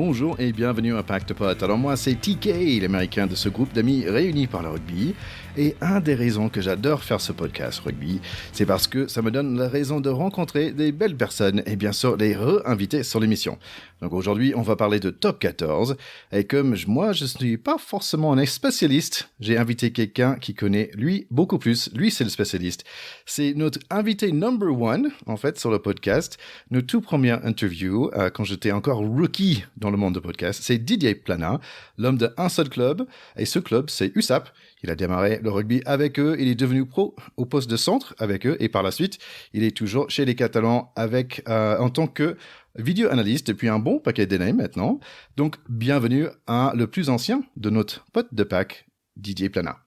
bonjour et bienvenue à Pacte Pot. Alors moi c'est TK, l'américain de ce groupe d'amis réunis par le rugby. Et un des raisons que j'adore faire ce podcast rugby, c'est parce que ça me donne la raison de rencontrer des belles personnes et bien sûr les re-inviter sur l'émission. Donc aujourd'hui on va parler de Top 14 et comme moi je ne suis pas forcément un spécialiste, j'ai invité quelqu'un qui connaît lui beaucoup plus, lui c'est le spécialiste. C'est notre invité number one en fait sur le podcast, notre tout première interview quand j'étais encore rookie dans le monde de podcast, c'est Didier Plana, l'homme d'un seul club et ce club c'est USAP. Il a démarré le rugby avec eux, il est devenu pro au poste de centre avec eux et par la suite, il est toujours chez les Catalans en tant que vidéo analyste depuis un bon paquet d'années maintenant. Donc, bienvenue à le plus ancien de notre pote de pack, Didier Plana.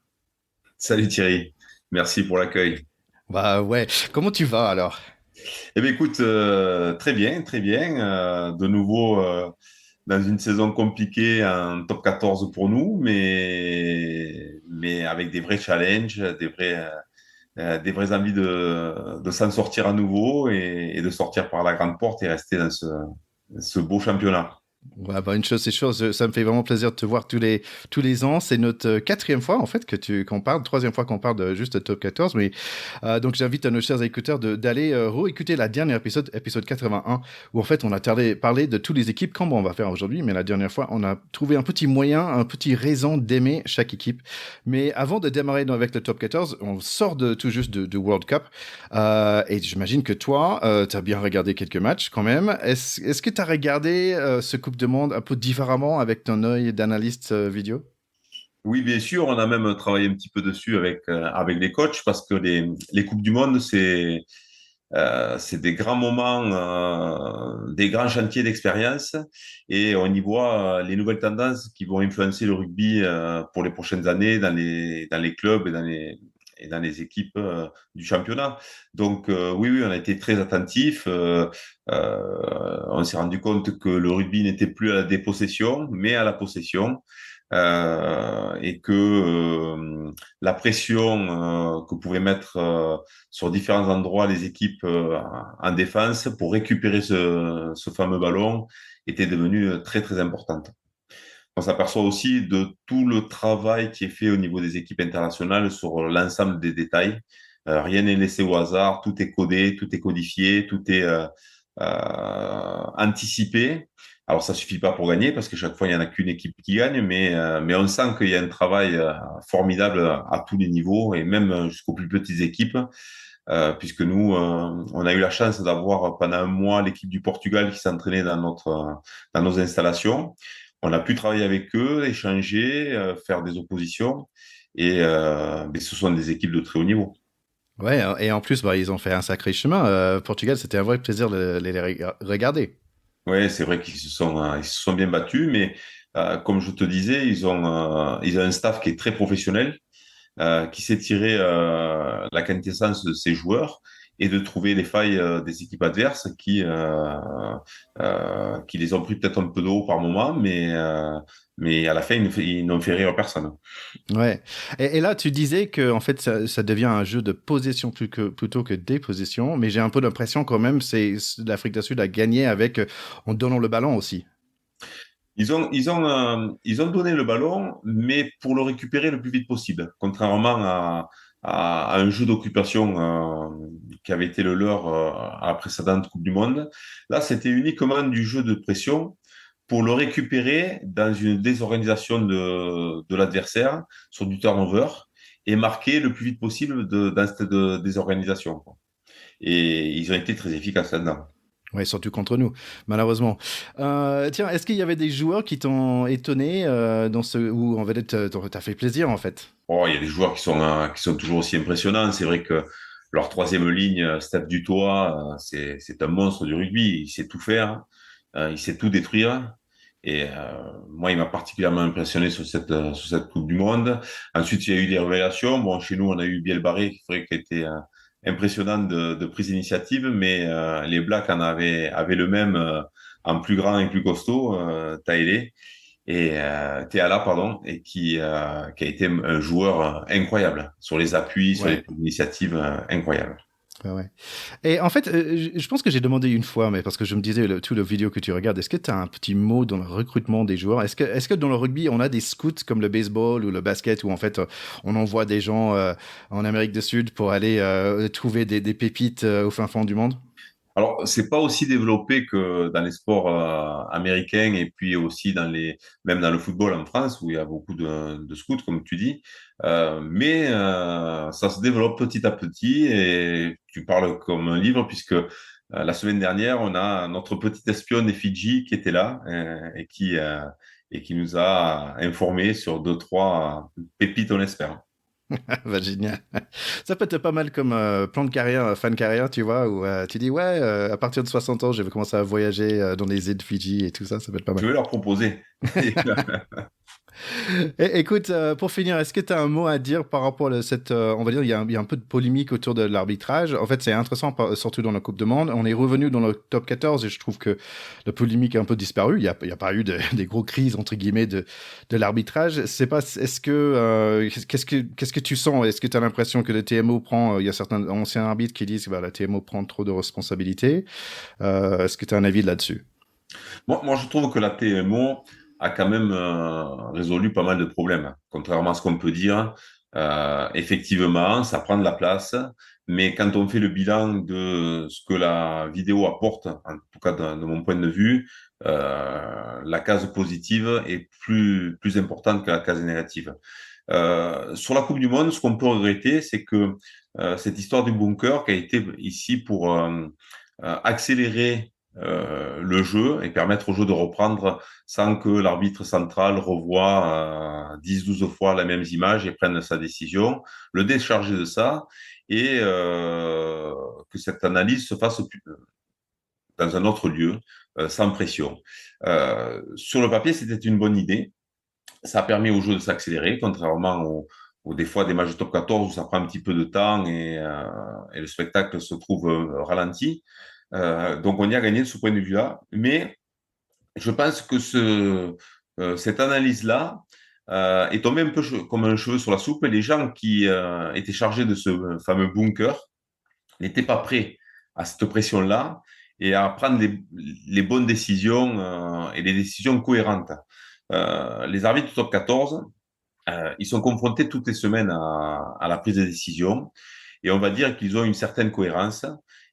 Salut Thierry, merci pour l'accueil. Bah ouais, comment tu vas alors? Eh bien écoute, très bien, très bien. De nouveau dans une saison compliquée, un top 14 pour nous, mais avec des vrais challenges, des vraies envies de s'en sortir à nouveau et de sortir par la grande porte et rester dans ce beau championnat. Ouais, bah une chose c'est chose, ça me fait vraiment plaisir de te voir tous les ans. C'est notre quatrième fois en fait qu'on parle, troisième fois qu'on parle de juste de Top 14. Mais donc j'invite à nos chers écouteurs d'aller réécouter la dernière épisode 81, où en fait on a parlé de toutes les équipes comme on va faire aujourd'hui. Mais la dernière fois on a trouvé un petit moyen, un petit raison d'aimer chaque équipe. Mais avant de démarrer avec le Top 14, on sort tout juste de World Cup et j'imagine que toi tu as bien regardé quelques matchs quand même. Est-ce que tu as regardé ce Coupe de Monde un peu différemment avec ton œil d'analyste vidéo? Oui, bien sûr, on a même travaillé un petit peu dessus avec les coachs parce que les Coupes du Monde, c'est des grands moments, des grands chantiers d'expérience et on y voit les nouvelles tendances qui vont influencer le rugby pour les prochaines années dans les clubs et dans les équipes du championnat. Donc oui, oui, on a été très attentifs. On s'est rendu compte que le rugby n'était plus à la dépossession, mais à la possession. Et que la pression que pouvaient mettre sur différents endroits les équipes en défense pour récupérer ce fameux ballon était devenue très très importante. On s'aperçoit aussi de tout le travail qui est fait au niveau des équipes internationales sur l'ensemble des détails. Rien n'est laissé au hasard, tout est codé, tout est codifié, tout est anticipé. Alors ça suffit pas pour gagner parce que chaque fois il y en a qu'une équipe qui gagne, mais on sent qu'il y a un travail formidable à tous les niveaux et même jusqu'aux plus petites équipes. Puisque nous, on a eu la chance d'avoir pendant un mois l'équipe du Portugal qui s'entraînait dans nos installations. On a pu travailler avec eux, échanger, faire des oppositions, mais ce sont des équipes de très haut niveau. Ouais, et en plus, bah, ils ont fait un sacré chemin. Portugal, c'était un vrai plaisir de les regarder. Ouais, c'est vrai ils se sont bien battus, mais comme je te disais, ils ont un staff qui est très professionnel, qui sait tirer la quintessence de ses joueurs et de trouver les failles des équipes adverses qui les ont pris peut-être un peu de haut par moment, mais à la fin, ils n'ont fait rire personne. Ouais. Et là, tu disais que en fait, ça devient un jeu de possession plutôt que des possessions, mais j'ai un peu l'impression quand même, c'est l'Afrique du Sud a gagné avec en donnant le ballon aussi. Ils ont donné le ballon, mais pour le récupérer le plus vite possible, contrairement à un jeu d'occupation qui avait été le leur à la précédente Coupe du Monde. Là, c'était uniquement du jeu de pression pour le récupérer dans une désorganisation de l'adversaire sur du turnover et marquer le plus vite possible dans cette désorganisation, quoi. Et ils ont été très efficaces là-dedans. Ouais, surtout contre nous, malheureusement. Tiens, est-ce qu'il y avait des joueurs qui t'ont étonné où en fait t'as fait plaisir en fait? Oh, il y a des joueurs qui sont toujours aussi impressionnants. C'est vrai que leur troisième ligne, Steph Dutoit, c'est un monstre du rugby. Il sait tout faire, il sait tout détruire. Et moi, il m'a particulièrement impressionné sur cette Coupe du Monde. Ensuite, il y a eu des révélations. Bon, chez nous, on a eu Biel Barré, qui a été impressionnant de prise d'initiative, mais les Blacks avaient le même en plus grand et plus costaud, Taïlé et Théala, pardon, et qui a été un joueur incroyable sur les appuis, sur les Ouais. prises d'initiative incroyables. Ouais, ouais. Et en fait, je pense que j'ai demandé une fois, mais parce que je me disais, tout le vidéo que tu regardes, est-ce que tu as un petit mot dans le recrutement des joueurs? Est-ce que dans le rugby, on a des scouts comme le baseball ou le basket, où en fait, on envoie des gens en Amérique du Sud pour aller trouver des pépites au fin fond du monde? Alors, c'est pas aussi développé que dans les sports américains et puis aussi même dans le football en France où il y a beaucoup de scouts, comme tu dis. Mais ça se développe petit à petit et tu parles comme un livre puisque la semaine dernière, on a notre petite espionne des Fidji qui était là et qui nous a informés sur deux, trois pépites, on espère. Bah, génial. Ça peut être pas mal comme plan de carrière, fin de carrière, tu vois, où tu dis, ouais, à partir de 60 ans, je vais commencer à voyager dans les îles de Fidji et tout ça, ça peut être pas mal. Je vais leur proposer. Écoute, pour finir, est-ce que tu as un mot à dire par rapport à cette... on va dire, il y a un peu de polémique autour de l'arbitrage. En fait, c'est intéressant, surtout dans la Coupe du Monde. On est revenu dans le top 14 et je trouve que la polémique a un peu disparu. Il y a pas eu des gros crises, entre guillemets, de l'arbitrage. C'est pas, est-ce que, qu'est-ce que tu sens? Est-ce que tu as l'impression que le TMO prend... il y a certains anciens arbitres qui disent que bah, la TMO prend trop de responsabilités. Est-ce que tu as un avis là-dessus? Moi, je trouve que la TMO a quand même résolu pas mal de problèmes. Contrairement à ce qu'on peut dire, effectivement, ça prend de la place, mais quand on fait le bilan de ce que la vidéo apporte, en tout cas de mon point de vue, la case positive est plus importante que la case négative. Sur la Coupe du Monde, ce qu'on peut regretter, c'est que cette histoire du bunker qui a été ici pour accélérer le jeu et permettre au jeu de reprendre sans que l'arbitre central revoie 10-12 fois la même image et prenne sa décision, le décharger de ça et que cette analyse se fasse dans un autre lieu, sans pression. Sur le papier, c'était une bonne idée. Ça a permis au jeu de s'accélérer, contrairement aux des fois des matchs de top 14 où ça prend un petit peu de temps et le spectacle se trouve ralenti. Donc on y a gagné de ce point de vue-là. Mais je pense que cette analyse-là est tombée un peu comme un cheveu sur la soupe. Et les gens qui étaient chargés de ce fameux bunker n'étaient pas prêts à cette pression-là et à prendre les bonnes décisions et les décisions cohérentes. Les arbitres du top 14, ils sont confrontés toutes les semaines à la prise de décision et on va dire qu'ils ont une certaine cohérence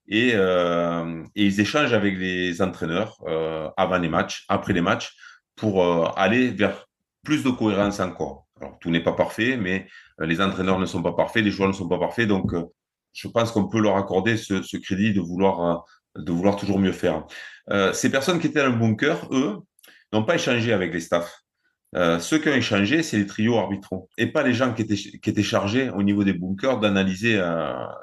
et ils échangent avec les entraîneurs avant les matchs, après les matchs, pour aller vers plus de cohérence encore. Alors, tout n'est pas parfait, mais les entraîneurs ne sont pas parfaits, les joueurs ne sont pas parfaits, donc je pense qu'on peut leur accorder ce crédit de vouloir toujours mieux faire. Ces personnes qui étaient dans le bunker, eux, n'ont pas échangé avec les staffs. Ceux qui ont échangé, c'est les trios arbitraux et pas les gens qui étaient chargés au niveau des bunkers d'analyser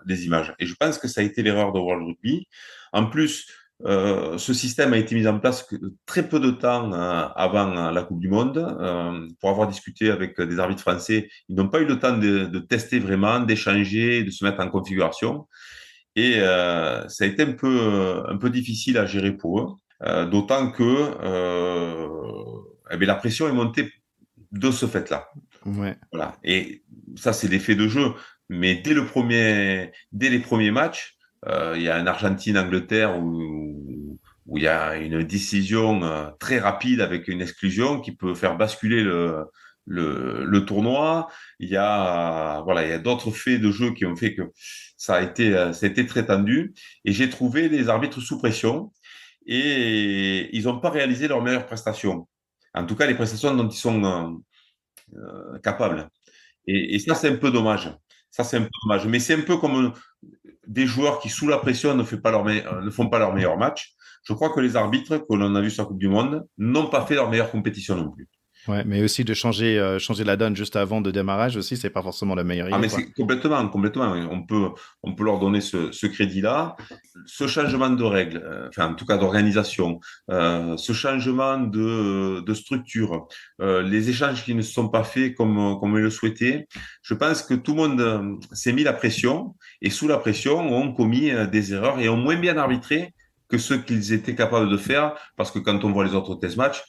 les images. Et je pense que ça a été l'erreur de World Rugby. En plus, ce système a été mis en place très peu de temps avant la Coupe du Monde. Pour avoir discuté avec des arbitres français, ils n'ont pas eu le temps de tester vraiment, d'échanger, de se mettre en configuration. Et ça a été un peu difficile à gérer pour eux, d'autant que eh bien, la pression est montée de ce fait-là. Ouais. Voilà. Et ça, c'est l'effet de jeu. Mais dès les premiers matchs, il y a un Argentine-Angleterre où il y a une décision très rapide avec une exclusion qui peut faire basculer le tournoi. Il y a d'autres faits de jeu qui ont fait que ça a été très tendu. Et j'ai trouvé les arbitres sous pression et ils n'ont pas réalisé leurs meilleures prestations. En tout cas, les prestations dont ils sont capables. Et ça, c'est un peu dommage. Ça, c'est un peu dommage. Mais c'est un peu comme des joueurs qui, sous la pression, ne font pas leur meilleur match. Je crois que les arbitres, que l'on a vu sur la Coupe du Monde, n'ont pas fait leur meilleure compétition non plus. Ouais, mais aussi de changer la donne juste avant de démarrage aussi, c'est pas forcément la meilleure Ah, idée, mais quoi. c'est complètement, complètement. On peut leur donner ce crédit-là. Ce changement de règles, enfin, en tout cas d'organisation, ce changement de structure, les échanges qui ne se sont pas faits comme ils le souhaitaient, je pense que tout le monde s'est mis la pression et sous la pression ont commis des erreurs et ont moins bien arbitré que ce qu'ils étaient capables de faire parce que quand on voit les autres test matchs,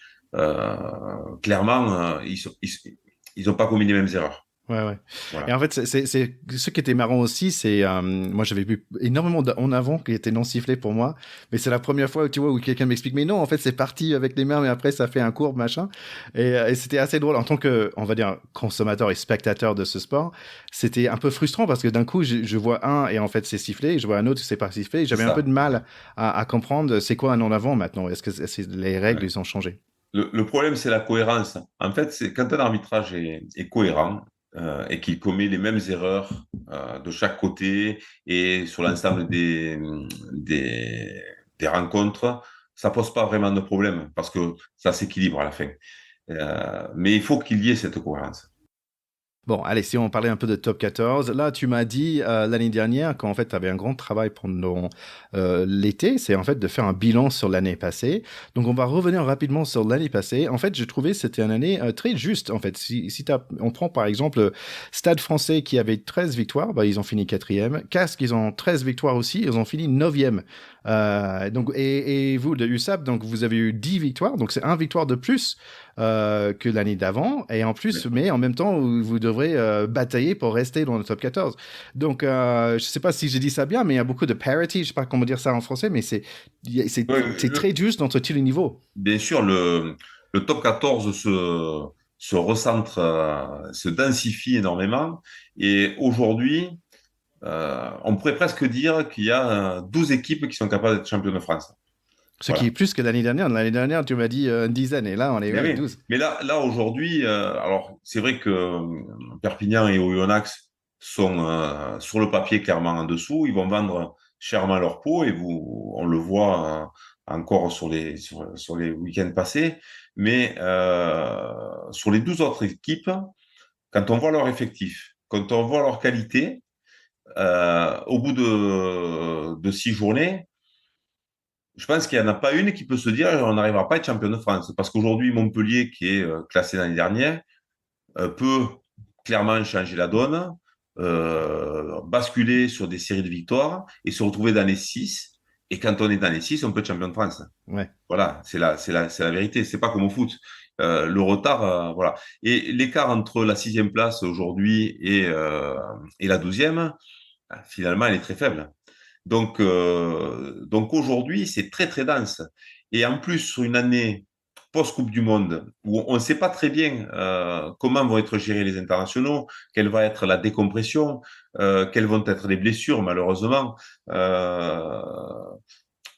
clairement, ils ont pas commis les mêmes erreurs. Ouais. Voilà. Et en fait, c'est ce qui était marrant aussi, c'est moi j'avais vu énormément en avant qui étaient non sifflés pour moi, mais c'est la première fois tu vois où quelqu'un m'explique mais non en fait c'est parti avec les mains mais après ça fait un courbe machin et c'était assez drôle en tant que on va dire consommateur et spectateur de ce sport, c'était un peu frustrant parce que d'un coup je vois un et en fait c'est sifflé, je vois un autre c'est pas sifflé, et C'est j'avais un peu ça. de mal à comprendre c'est quoi un en avant maintenant, est-ce que les règles Ouais. ils ont changé? Le problème, c'est la cohérence. En fait, c'est quand un arbitrage est cohérent et qu'il commet les mêmes erreurs de chaque côté et sur l'ensemble des, des rencontres, ça pose pas vraiment de problème parce que ça s'équilibre à la fin. Mais il faut qu'il y ait cette cohérence. Bon, allez, si on parlait un peu de top 14, là, tu m'as dit l'année dernière qu'en fait, tu avais un grand travail pendant l'été, c'est en fait de faire un bilan sur l'année passée. Donc, on va revenir rapidement sur l'année passée. En fait, j'ai trouvé que c'était une année très juste. En fait, si on prend par exemple Stade français qui avait 13 victoires, bah, ils ont fini quatrième. Castres, ils ont 13 victoires aussi, ils ont fini neuvième. Donc, et vous, de USAP, donc vous avez eu 10 victoires, donc c'est un victoire de plus que l'année d'avant. Et en plus, mais en même temps, vous devrez batailler pour rester dans le top 14. Donc, je ne sais pas si j'ai dit ça bien, mais il y a beaucoup de parity. Je ne sais pas comment dire ça en français, mais Ouais, c'est très juste entre tous les niveaux. bien sûr, le top 14 se recentre, se densifie énormément. Et aujourd'hui, on pourrait presque dire qu'il y a 12 équipes qui sont capables d'être championnes de France. Ce qui est Voilà. plus que l'année dernière. L'année dernière, tu m'as dit une dizaine, et là, on est Mais ouais, oui, 12. mais là aujourd'hui, alors c'est vrai que Perpignan et Oyonnax sont sur le papier clairement en dessous. Ils vont vendre chèrement leur peau et on le voit encore sur les week-ends passés. Mais sur les 12 autres équipes, quand on voit leur effectif, quand on voit leur qualité, au bout de 6 journées, je pense qu'il n'y en a pas une qui peut se dire on n'arrivera pas à être champion de France. Parce qu'aujourd'hui, Montpellier, qui est classé l'année dernière, peut clairement changer la donne, basculer sur des séries de victoires et se retrouver dans les 6. Et quand on est dans les 6, on peut être champion de France. Ouais. Voilà, c'est la vérité. C'est pas comme au foot. Le retard, voilà. Et l'écart entre la 6e place aujourd'hui et la 12e, finalement, elle est très faible. Donc aujourd'hui, c'est très, très dense. Et en plus, sur une année post-Coupe du Monde, où on ne sait pas très bien comment vont être gérés les internationaux, quelle va être la décompression, quelles vont être les blessures, malheureusement. On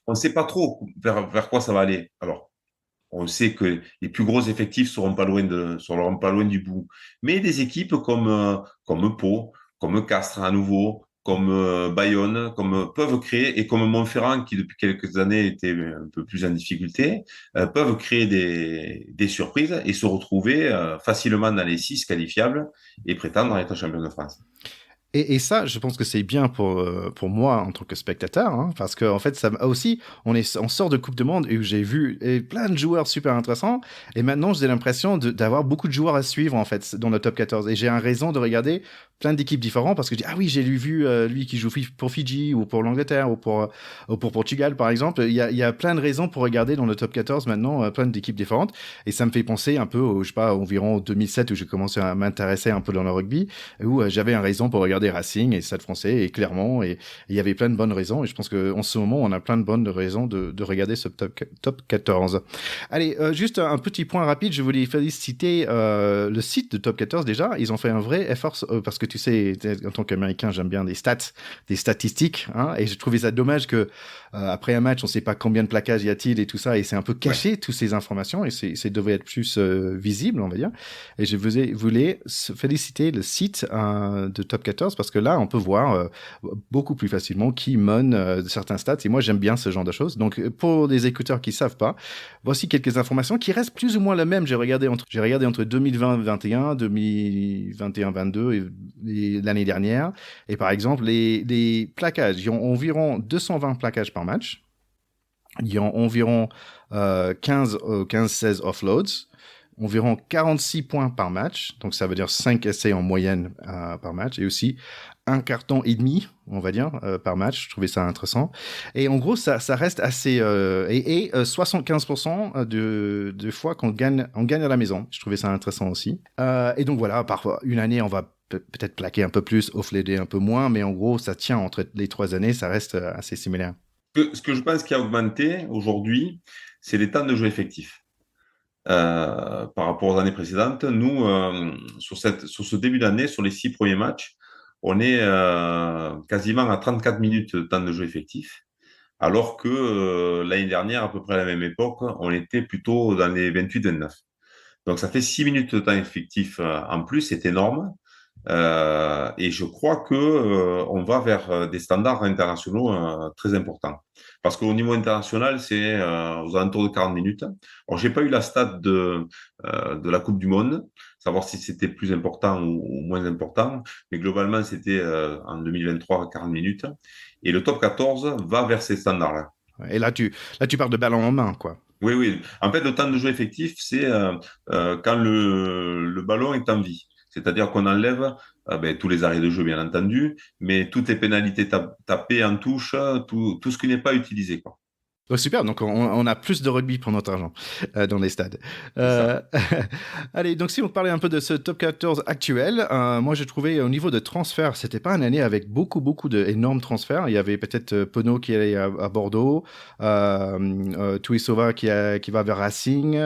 ne sait pas trop vers quoi ça va aller. Alors, on sait que les plus gros effectifs seront pas loin du bout. Mais des équipes comme Pau, comme Castres à nouveau, comme Bayonne, peuvent créer, et comme Montferrand, qui depuis quelques années était un peu plus en difficulté, peuvent créer des surprises et se retrouver facilement dans les 6 qualifiables et prétendre à être champion de France. Et ça, je pense que c'est bien pour moi en tant que spectateur, hein, parce qu'en en fait, ça aussi, on sort de Coupe du Monde et j'ai vu plein de joueurs super intéressants. Et maintenant, j'ai l'impression d'avoir beaucoup de joueurs à suivre en fait dans le top 14. Et j'ai un raison de regarder plein d'équipes différentes parce que je dis, ah oui, j'ai vu lui qui joue pour Fidji ou pour l'Angleterre ou pour Portugal par exemple. Il y a plein de raisons pour regarder dans le top 14 maintenant plein d'équipes différentes. Et ça me fait penser un peu, je sais pas, environ 2007 où j'ai commencé à m'intéresser un peu dans le rugby, où j'avais une raison pour regarder Racing et Stade Français et Clermont et il y avait plein de bonnes raisons et je pense qu'en ce moment on a plein de bonnes raisons de regarder ce top 14. Allez, juste un petit point rapide, je voulais féliciter le site de top 14 déjà, ils ont fait un vrai effort parce que tu sais, en tant qu'Américain j'aime bien des stats, des statistiques hein, et j'ai trouvé ça dommage que après un match on sait pas combien de plaquages y a-t-il et tout ça et c'est un peu caché Ouais. toutes ces informations et c'est devrait être plus visible on va dire et je voulais féliciter le site de top 14 parce que là, on peut voir beaucoup plus facilement qui mène certains stats. Et moi, j'aime bien ce genre de choses. Donc, pour les écouteurs qui ne savent pas, voici quelques informations qui restent plus ou moins les mêmes. J'ai regardé entre 2020-21, 2021-22 et l'année dernière. Et par exemple, les plaquages, il y a environ 220 plaquages par match. Il y a environ 15-16 offloads. environ 46 points par match. Donc, ça veut dire 5 essais en moyenne par match. Et aussi un carton et demi, on va dire, par match. Je trouvais ça intéressant. Et en gros, ça reste assez... et 75% de fois qu'on gagne, on gagne à la maison. Je trouvais ça intéressant aussi. Et donc voilà, parfois, une année, on va peut-être plaquer un peu plus, off-leader un peu moins. Mais en gros, ça tient entre les 3 années. Ça reste assez similaire. Ce que je pense qui a augmenté aujourd'hui, c'est les temps de jeu effectifs. Par rapport aux années précédentes, nous, sur ce début d'année, sur les 6 premiers matchs, on est quasiment à 34 minutes de temps de jeu effectif, alors que l'année dernière, à peu près à la même époque, on était plutôt dans les 28-29. Donc ça fait 6 minutes de temps effectif en plus, c'est énorme. Et je crois que on va vers des standards internationaux très importants. Parce qu'au niveau international, c'est aux alentours de 40 minutes. Alors, j'ai pas eu la stat de la Coupe du Monde, savoir si c'était plus important ou moins important, mais globalement, c'était en 2023 40 minutes. Et le top 14 va vers ces standards-là. Et là, tu parles de ballon en main, quoi. Oui, oui. En fait, le temps de jeu effectif, c'est quand le ballon est en vie. C'est-à-dire qu'on enlève tous les arrêts de jeu, bien entendu, mais toutes les pénalités tapées en touche, tout ce qui n'est pas utilisé, quoi. Oh, super, donc on a plus de rugby pour notre argent dans les stades. C'est ça. Allez, donc si on parlait un peu de ce top 14 actuel, moi j'ai trouvé au niveau de transfert, c'était pas une année avec beaucoup d'énormes transferts. Il y avait peut-être Pono qui allait à Bordeaux, Tuisova qui va vers Racing,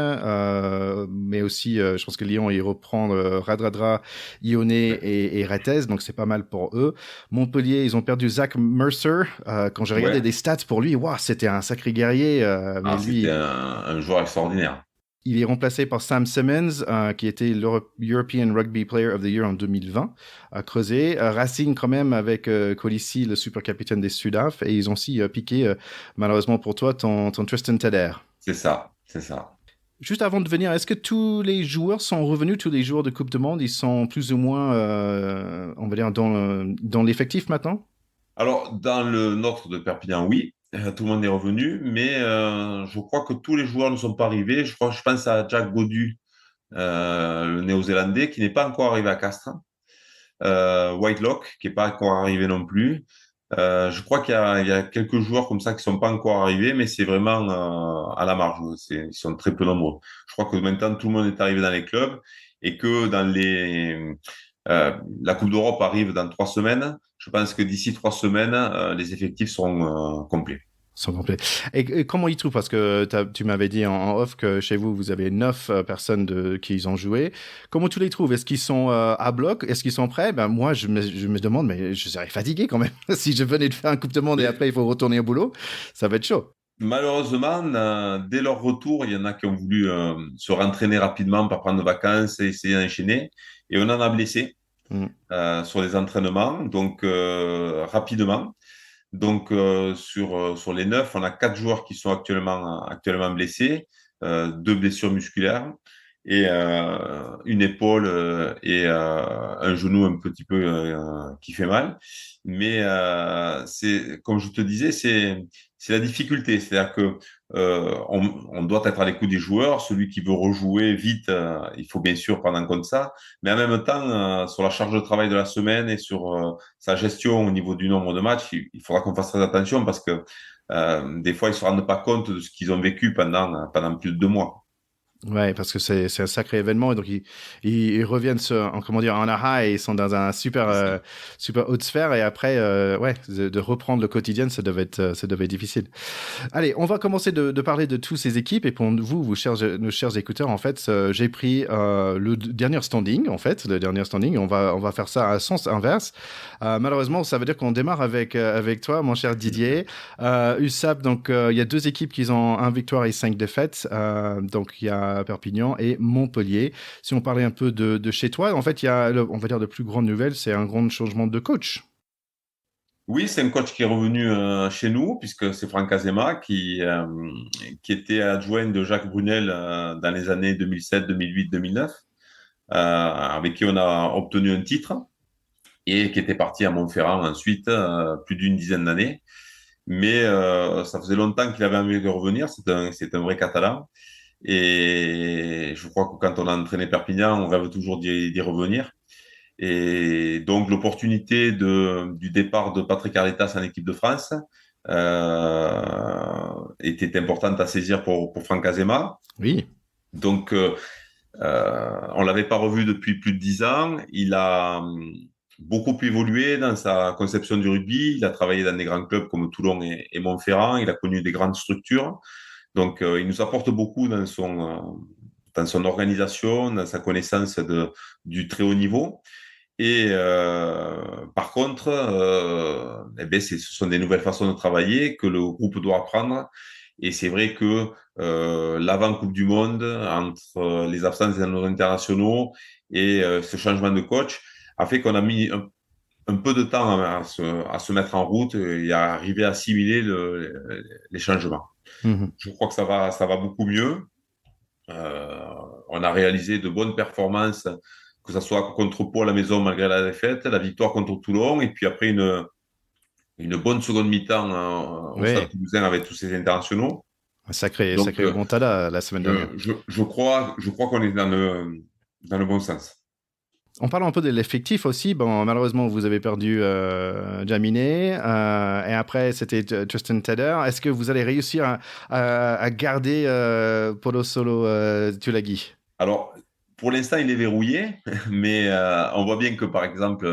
mais aussi je pense que Lyon il reprend Radradra, Ione et Retez, donc c'est pas mal pour eux. Montpellier, ils ont perdu Zach Mercer. Quand j'ai regardé Ouais. des stats pour lui, wow, c'était un sacré guerrier, mais Ah, c'était lui, un joueur extraordinaire. il est remplacé par Sam Simmons, qui était l'European Rugby Player of the Year en 2020, à Creuset. Racing quand même avec Colissi, le super capitaine des Sudaf, et ils ont aussi piqué, malheureusement pour toi, ton Tristan Teder. C'est ça, c'est ça. Juste avant de venir, est-ce que tous les joueurs sont revenus, tous les joueurs de Coupe du Monde, ils sont plus ou moins, on va dire, dans l'effectif maintenant? Alors, dans le nôtre de Perpignan, oui, tout le monde est revenu, mais je crois que tous les joueurs ne sont pas arrivés. Je pense à Jack Godu, le Néo-Zélandais, qui n'est pas encore arrivé à Castres. Whitelock, qui n'est pas encore arrivé non plus. Je crois il y a quelques joueurs comme ça qui sont pas encore arrivés, mais c'est vraiment à la marge. Ils sont très peu nombreux. Je crois que maintenant, tout le monde est arrivé dans les clubs et que la Coupe d'Europe arrive dans 3 semaines. Je pense que d'ici 3 semaines, les effectifs seront complets. Sont complets. Et comment ils trouvent? Parce que tu m'avais dit en off que chez vous, vous avez 9 personnes qui y ont joué. Comment tu les trouves? Est-ce qu'ils sont à bloc? Est-ce qu'ils sont prêts? Ben, moi, je me demande, mais je serais fatigué quand même. Si je venais de faire un Coupe de Monde et après, il faut retourner au boulot, ça va être chaud. Malheureusement, dès leur retour, il y en a qui ont voulu se rentraîner rapidement, pas prendre de vacances et essayer d'enchaîner. Et on en a blessé Mm. sur les entraînements, donc rapidement. Donc sur les 9, on a 4 joueurs qui sont actuellement blessés, 2 blessures musculaires et une épaule et un genou un petit peu qui fait mal. Mais c'est comme je te disais, c'est la difficulté, c'est-à-dire que on doit être à l'écoute des joueurs. Celui qui veut rejouer vite, il faut bien sûr prendre en compte ça. Mais en même temps, sur la charge de travail de la semaine et sur sa gestion au niveau du nombre de matchs, il faudra qu'on fasse très attention parce que des fois, ils ne se rendent pas compte de ce qu'ils ont vécu pendant plus de 2 mois. Ouais, parce que c'est un sacré événement et donc ils reviennent comment dire en aha et ils sont dans un super haute sphère et après ouais de reprendre le quotidien ça devait être difficile. Allez, on va commencer de parler de toutes ces équipes et pour nos chers écouteurs en fait j'ai pris le dernier standing en fait le dernier standing on va faire ça à sens inverse. Malheureusement ça veut dire qu'on démarre avec toi mon cher Didier. USAP donc il y a 2 équipes qui ont 1 victoire et 5 défaites donc il y a Perpignan et Montpellier. Si on parlait un peu de chez toi, en fait, il y a, on va dire, de plus grandes nouvelles, c'est un grand changement de coach. Oui, c'est un coach qui est revenu chez nous, puisque c'est Franck Azema qui était adjoint de Jacques Brunel dans les années 2007, 2008, 2009, avec qui on a obtenu un titre et qui était parti à Montferrand ensuite, plus d'une dizaine d'années. Mais ça faisait longtemps qu'il avait envie de revenir, c'est un vrai Catalan. Et je crois que quand on a entraîné Perpignan, on rêve toujours d'y revenir. Et donc, l'opportunité du départ de Patrick Arletas en équipe de France était importante à saisir pour Franck Azema. Oui. Donc, on l'avait pas revu depuis plus de 10 ans. Il a beaucoup évolué dans sa conception du rugby. Il a travaillé dans des grands clubs comme Toulon et Montferrand. Il a connu des grandes structures. Donc, il nous apporte beaucoup dans son organisation, dans sa connaissance du très haut niveau. Et par contre, eh ben, ce sont des nouvelles façons de travailler que le groupe doit apprendre. Et c'est vrai que l'avant Coupe du Monde, entre les absences des internationaux et ce changement de coach, a fait qu'on a mis un peu de temps à se mettre en route et à arriver à assimiler les changements. Mhm. Je crois que ça va beaucoup mieux. Euh, on a réalisé de bonnes performances, que ce soit contre Pau à la maison malgré la défaite, la victoire contre Toulon, et puis après une bonne seconde mi-temps au Stade Oui. Toulousain avec tous ces internationaux. Un sacré, Donc, sacré remontada la semaine dernière. je crois qu'on est dans le bon sens. En parlant un peu de l'effectif aussi, bon, malheureusement, vous avez perdu Jaminet, et après, c'était Justin Tedder. Est-ce que vous allez réussir à garder Polo Solo Tulagi? Alors, pour l'instant, il est verrouillé, mais on voit bien que, par exemple,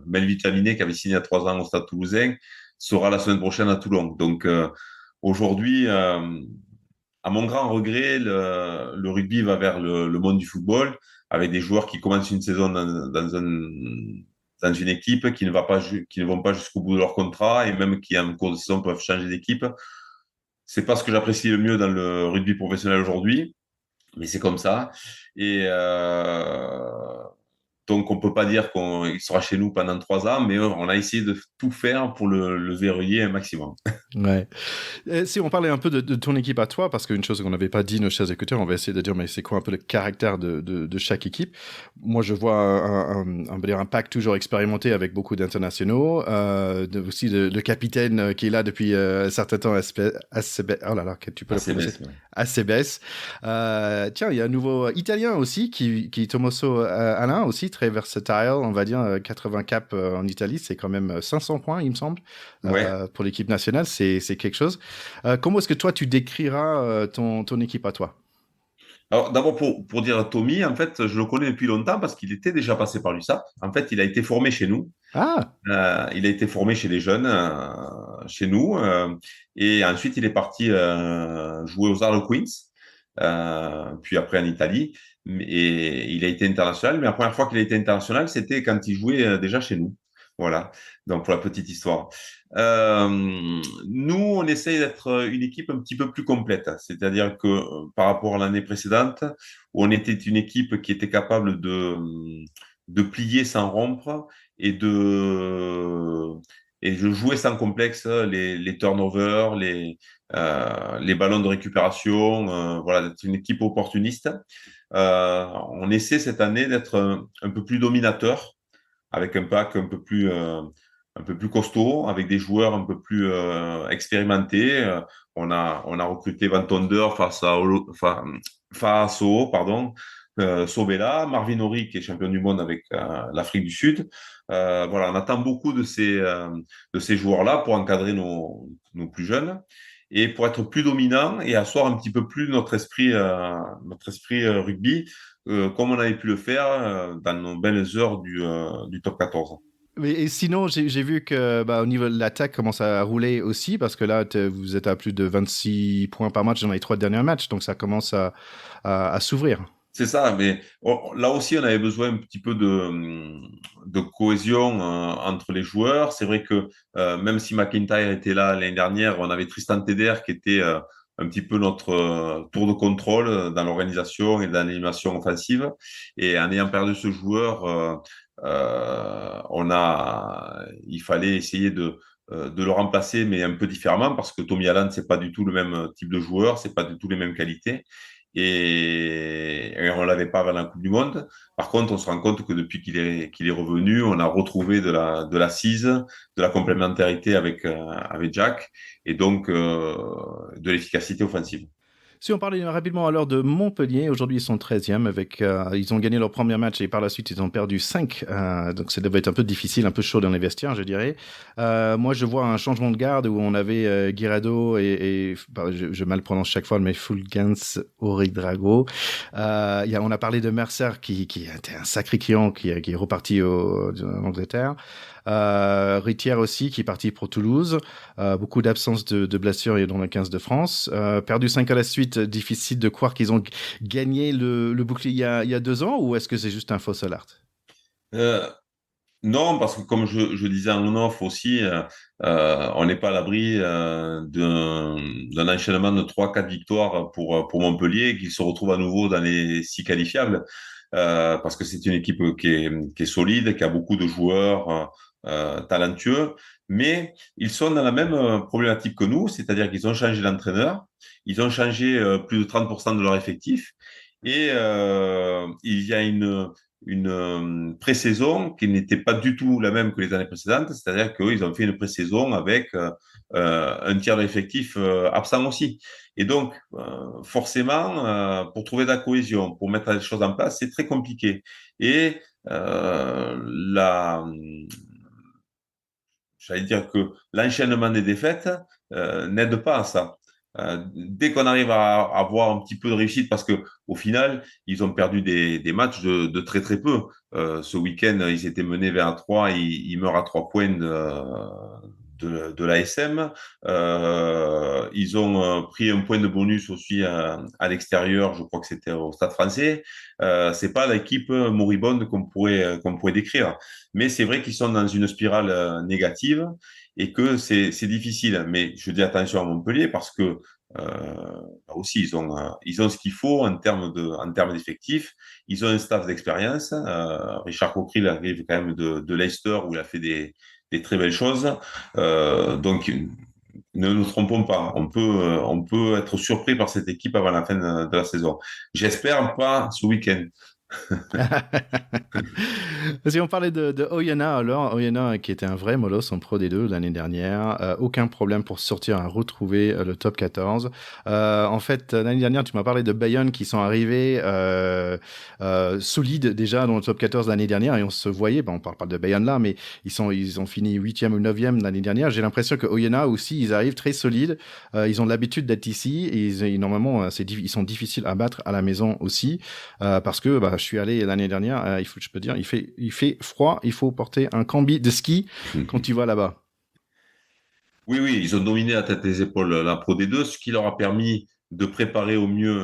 Melvin Jaminet, qui avait signé à 3 ans au Stade Toulousain, sera la semaine prochaine à Toulon. Donc, aujourd'hui, à mon grand regret, le rugby va vers le monde du football, avec des joueurs qui commencent une saison dans une équipe, qui ne vont pas jusqu'au bout de leur contrat, et même qui, en cours de saison, peuvent changer d'équipe. C'est pas ce que j'apprécie le mieux dans le rugby professionnel aujourd'hui, mais c'est comme ça. Et donc, on peut pas dire qu'il sera chez nous pendant 3 ans, mais on a essayé de tout faire pour le verrouiller un maximum. Ouais. Si on parlait un peu de ton équipe à toi, parce qu'une chose qu'on n'avait pas dit, nos chers écouteurs, on va essayer de dire, mais c'est quoi un peu le caractère de chaque équipe. Moi, je vois on va dire un pack toujours expérimenté avec beaucoup d'internationaux, aussi le capitaine qui est là depuis un certain temps, oh là là, que tu peux le prononcer, ACBS, ouais. ACBS. Tiens, il y a un nouveau Italien aussi, qui est Tommaso Alain, aussi très versatile, on va dire, 80 caps en Italie, c'est quand même 500 points, il me semble, Ouais. pour l'équipe nationale, c'est quelque chose. Comment est-ce que toi, tu décriras ton équipe à toi? Alors, d'abord, pour dire Tommy, en fait, je le connais depuis longtemps parce qu'il était déjà passé par l'USAP. En fait, il a été formé chez nous. Ah, Il a été formé chez les jeunes, chez nous. Et ensuite, il est parti jouer aux Harlequins, puis après en Italie. Et il a été international. Mais la première fois qu'il a été international, c'était quand il jouait déjà chez nous. Voilà. Donc, pour la petite histoire. Nous, on essaye d'être une équipe un petit peu plus complète. C'est-à-dire que par rapport à l'année précédente, où on était une équipe qui était capable de plier sans rompre et de jouer sans complexe les turnovers, les ballons de récupération, voilà, d'être une équipe opportuniste. On essaie cette année d'être un peu plus dominateur, avec un pack un peu plus costaud, avec des joueurs un peu plus expérimentés. On a recruté Van Tonder face au, pardon, Sobela, Marvin Ori, qui est champion du monde avec l'Afrique du Sud. Voilà, on attend beaucoup de ces joueurs-là pour encadrer nos plus jeunes et pour être plus dominant et asseoir un petit peu plus notre esprit rugby, comme on avait pu le faire dans nos belles heures du top 14. et sinon, j'ai vu que au niveau de l'attaque commence à rouler aussi, parce que là, vous êtes à plus de 26 points par match dans les 3 derniers matchs, donc ça commence à s'ouvrir. C'est ça, mais là aussi, on avait besoin un petit peu de cohésion entre les joueurs. C'est vrai que même si McIntyre était là l'année dernière, on avait Tristan Teder qui était un petit peu notre tour de contrôle dans l'organisation et dans l'animation offensive. Et en ayant perdu ce joueur, il fallait essayer de le remplacer, mais un peu différemment, parce que Tommy Allen, c'est pas du tout le même type de joueur, c'est pas du tout les mêmes qualités. Et on l'avait pas avant la Coupe du Monde. Par contre, on se rend compte que depuis qu'il est revenu, on a retrouvé de l'assise, de la complémentarité avec Jack, et donc de l'efficacité offensive. Si on parlait rapidement alors de Montpellier, aujourd'hui ils sont 13e ils ont gagné leur premier match et par la suite ils ont perdu 5. Donc ça devait être un peu difficile, un peu chaud dans les vestiaires, je dirais. Moi je vois un changement de garde où on avait Guirado je mal prononce chaque fois, mais Fulgence Oridrago. On a parlé de Mercer qui était un sacré client qui est reparti en Angleterre. Ritière aussi qui est parti pour Toulouse. Beaucoup d'absence de blessures dans le 15 de France. Perdu 5 à la suite, difficile de croire qu'ils ont gagné le bouclier il y a 2 ans, ou est-ce que c'est juste un faux alerte? Euh, non, parce que comme je disais en off aussi, on n'est pas à l'abri d'un enchaînement de 3, 4 victoires pour Montpellier qui se retrouve à nouveau dans les 6 qualifiables. Parce que c'est une équipe qui est solide, qui a beaucoup de joueurs talentueux, mais ils sont dans la même problématique que nous, c'est-à-dire qu'ils ont changé d'entraîneur, ils ont changé plus de 30% de leur effectif, et il y a une pré-saison qui n'était pas du tout la même que les années précédentes, c'est-à-dire qu'eux, ils ont fait une pré-saison avec un tiers de l'effectif absent aussi. Et donc, forcément, pour trouver de la cohésion, pour mettre les choses en place, c'est très compliqué. Et j'allais dire que l'enchaînement des défaites n'aide pas à ça. Dès qu'on arrive à avoir un petit peu de réussite, parce que au final, ils ont perdu des matchs de très très peu. Ce week-end, ils étaient menés vers 3, ils meurent à 3 points de l'ASM. Ils ont pris un point de bonus aussi à l'extérieur, je crois que c'était au Stade Français. C'est pas l'équipe moribonde qu'on pourrait décrire, mais c'est vrai qu'ils sont dans une spirale négative et que c'est difficile. Mais je dis attention à Montpellier parce que aussi ils ont ce qu'il faut en termes d'effectifs. Ils ont un staff d'expérience. Richard Cockerill arrive quand même de Leicester où il a fait des très belles choses. Donc ne nous trompons pas, on peut être surpris par cette équipe avant la fin de la saison. J'espère pas ce week-end. Si on parlait de Oyonnax, alors, Oyonnax qui était un vrai molosse en Pro D2 l'année dernière, aucun problème pour sortir à retrouver le top 14. En fait, l'année dernière, tu m'as parlé de Bayonne qui sont arrivés solides déjà dans le top 14 l'année dernière et on se voyait, on parle pas de Bayonne là, mais ils ont fini 8e ou 9e l'année dernière. J'ai l'impression que Oyonnax aussi, ils arrivent très solides. Ils ont l'habitude d'être ici et normalement, ils sont difficiles à battre à la maison aussi. Parce que je suis allé l'année dernière, je peux dire, il fait froid, il faut porter un combi de ski quand tu vas là-bas. Oui, oui, ils ont dominé à tête les épaules la Pro D2, ce qui leur a permis de préparer au mieux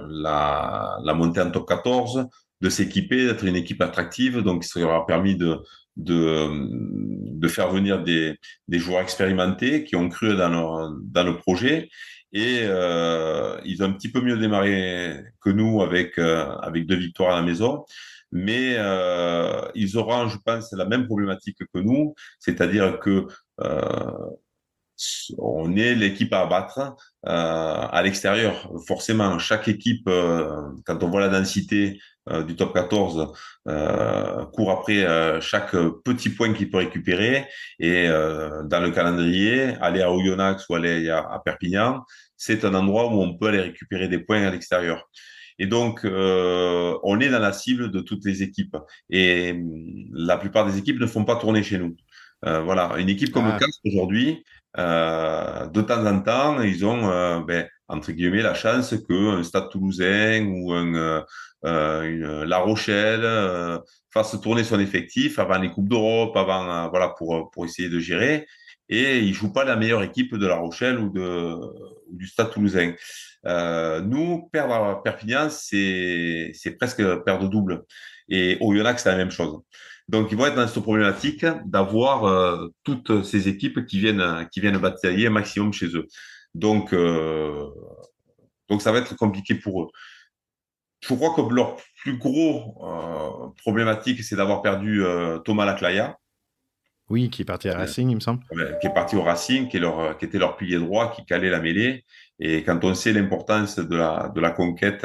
la montée en top 14, de s'équiper, d'être une équipe attractive. Donc, ça leur a permis de faire venir des joueurs expérimentés qui ont cru dans le projet. Et ils ont un petit peu mieux démarré que nous avec 2 victoires à la maison. Mais ils auront, je pense, la même problématique que nous, c'est-à-dire que euh, on est l'équipe à abattre à l'extérieur. Forcément, chaque équipe, quand on voit la densité du top 14, court après chaque petit point qu'il peut récupérer. Et dans le calendrier, aller à Oyonnax ou aller à Perpignan, c'est un endroit où on peut aller récupérer des points à l'extérieur. Et donc, on est dans la cible de toutes les équipes. Et la plupart des équipes ne font pas tourner chez nous. Voilà, une équipe comme Ah, Castres aujourd'hui, de temps en temps, ils ont, entre guillemets, la chance qu'un Stade Toulousain ou La Rochelle fasse tourner son effectif avant les Coupes d'Europe, avant, voilà, pour essayer de gérer. Et ils jouent pas la meilleure équipe de La Rochelle ou du Stade Toulousain. Nous, perdre à Perpignan, c'est presque perdre double. Et au Oyonnax, c'est la même chose. Donc, ils vont être dans cette problématique d'avoir toutes ces équipes qui viennent batailler un maximum chez eux. Donc, donc, ça va être compliqué pour eux. Je crois que leur plus gros problématique, c'est d'avoir perdu Thomas Laclaya, oui, qui est parti à Racing, il me semble. qui est parti au Racing, qui était leur pilier droit, qui calait la mêlée. Et quand on sait l'importance de la conquête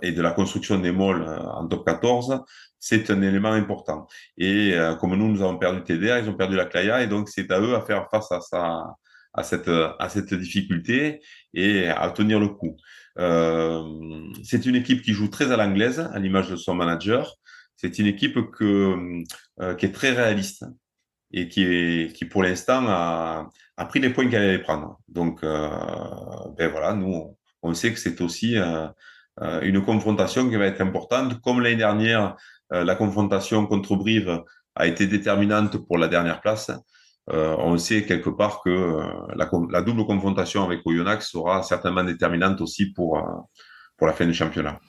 et de la construction des malls en top 14, c'est un élément important. Et comme nous avons perdu TDR, ils ont perdu la Claya, et donc c'est à eux à faire face à cette difficulté et à tenir le coup. C'est une équipe qui joue très à l'anglaise, à l'image de son manager. C'est une équipe qui est très réaliste et qui pour l'instant a pris les points qu'elle allait prendre. Donc, ben voilà, nous, on sait que c'est aussi une confrontation qui va être importante. Comme l'année dernière, la confrontation contre Brive a été déterminante pour la dernière place. On sait quelque part que la double confrontation avec Oyonnax sera certainement déterminante aussi pour la fin du championnat.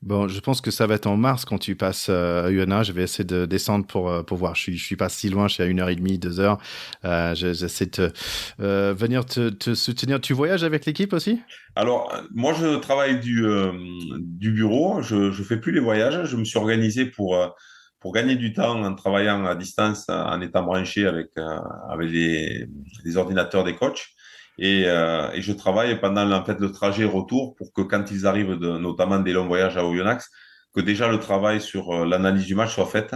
Bon, je pense que ça va être en mars quand tu passes à UNA. Je vais essayer de descendre pour voir. Je suis pas si loin, je suis à 1h30, 2 heures. J'essaie de venir te soutenir. Tu voyages avec l'équipe aussi? Alors, moi, je travaille du bureau. Je fais plus les voyages. Je me suis organisé pour gagner du temps en travaillant à distance, en étant branché avec les ordinateurs des coachs. Et je travaille pendant en fait le trajet retour pour que quand ils arrivent, notamment des longs voyages à Oyonnax, que déjà le travail sur l'analyse du match soit fait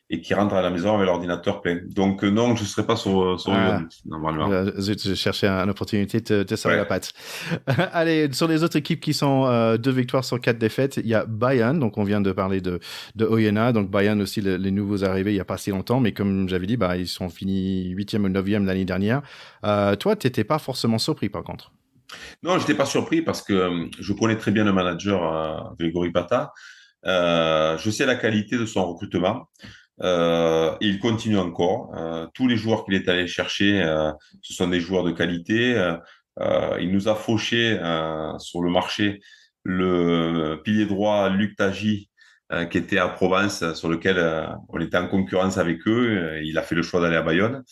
et qu'ils rentrent à la maison avec l'ordinateur plein. Donc non, je ne serai pas sur Ah, Oyonnax normalement. zut, je cherchais une opportunité de te serrer la Ouais. patte. Allez, sur les autres équipes qui sont 2 victoires sur 4 défaites, il y a Bayern. Donc, on vient de parler de Oyonnax. Donc, Bayern aussi, les nouveaux arrivés, il n'y a pas si longtemps. Mais comme j'avais dit, bah, ils sont finis 8e ou 9e l'année dernière. Toi, tu n'étais pas forcément surpris, par contre. Non, je n'étais pas surpris parce que je connais très bien le manager Grégory Pata. Je sais la qualité de son recrutement. Et il continue encore. Tous les joueurs qu'il est allé chercher, ce sont des joueurs de qualité. Il nous a fauché sur le marché le pilier droit Luc Tagi, qui était à Provence, sur lequel on était en concurrence avec eux. Il a fait le choix d'aller à Bayonne.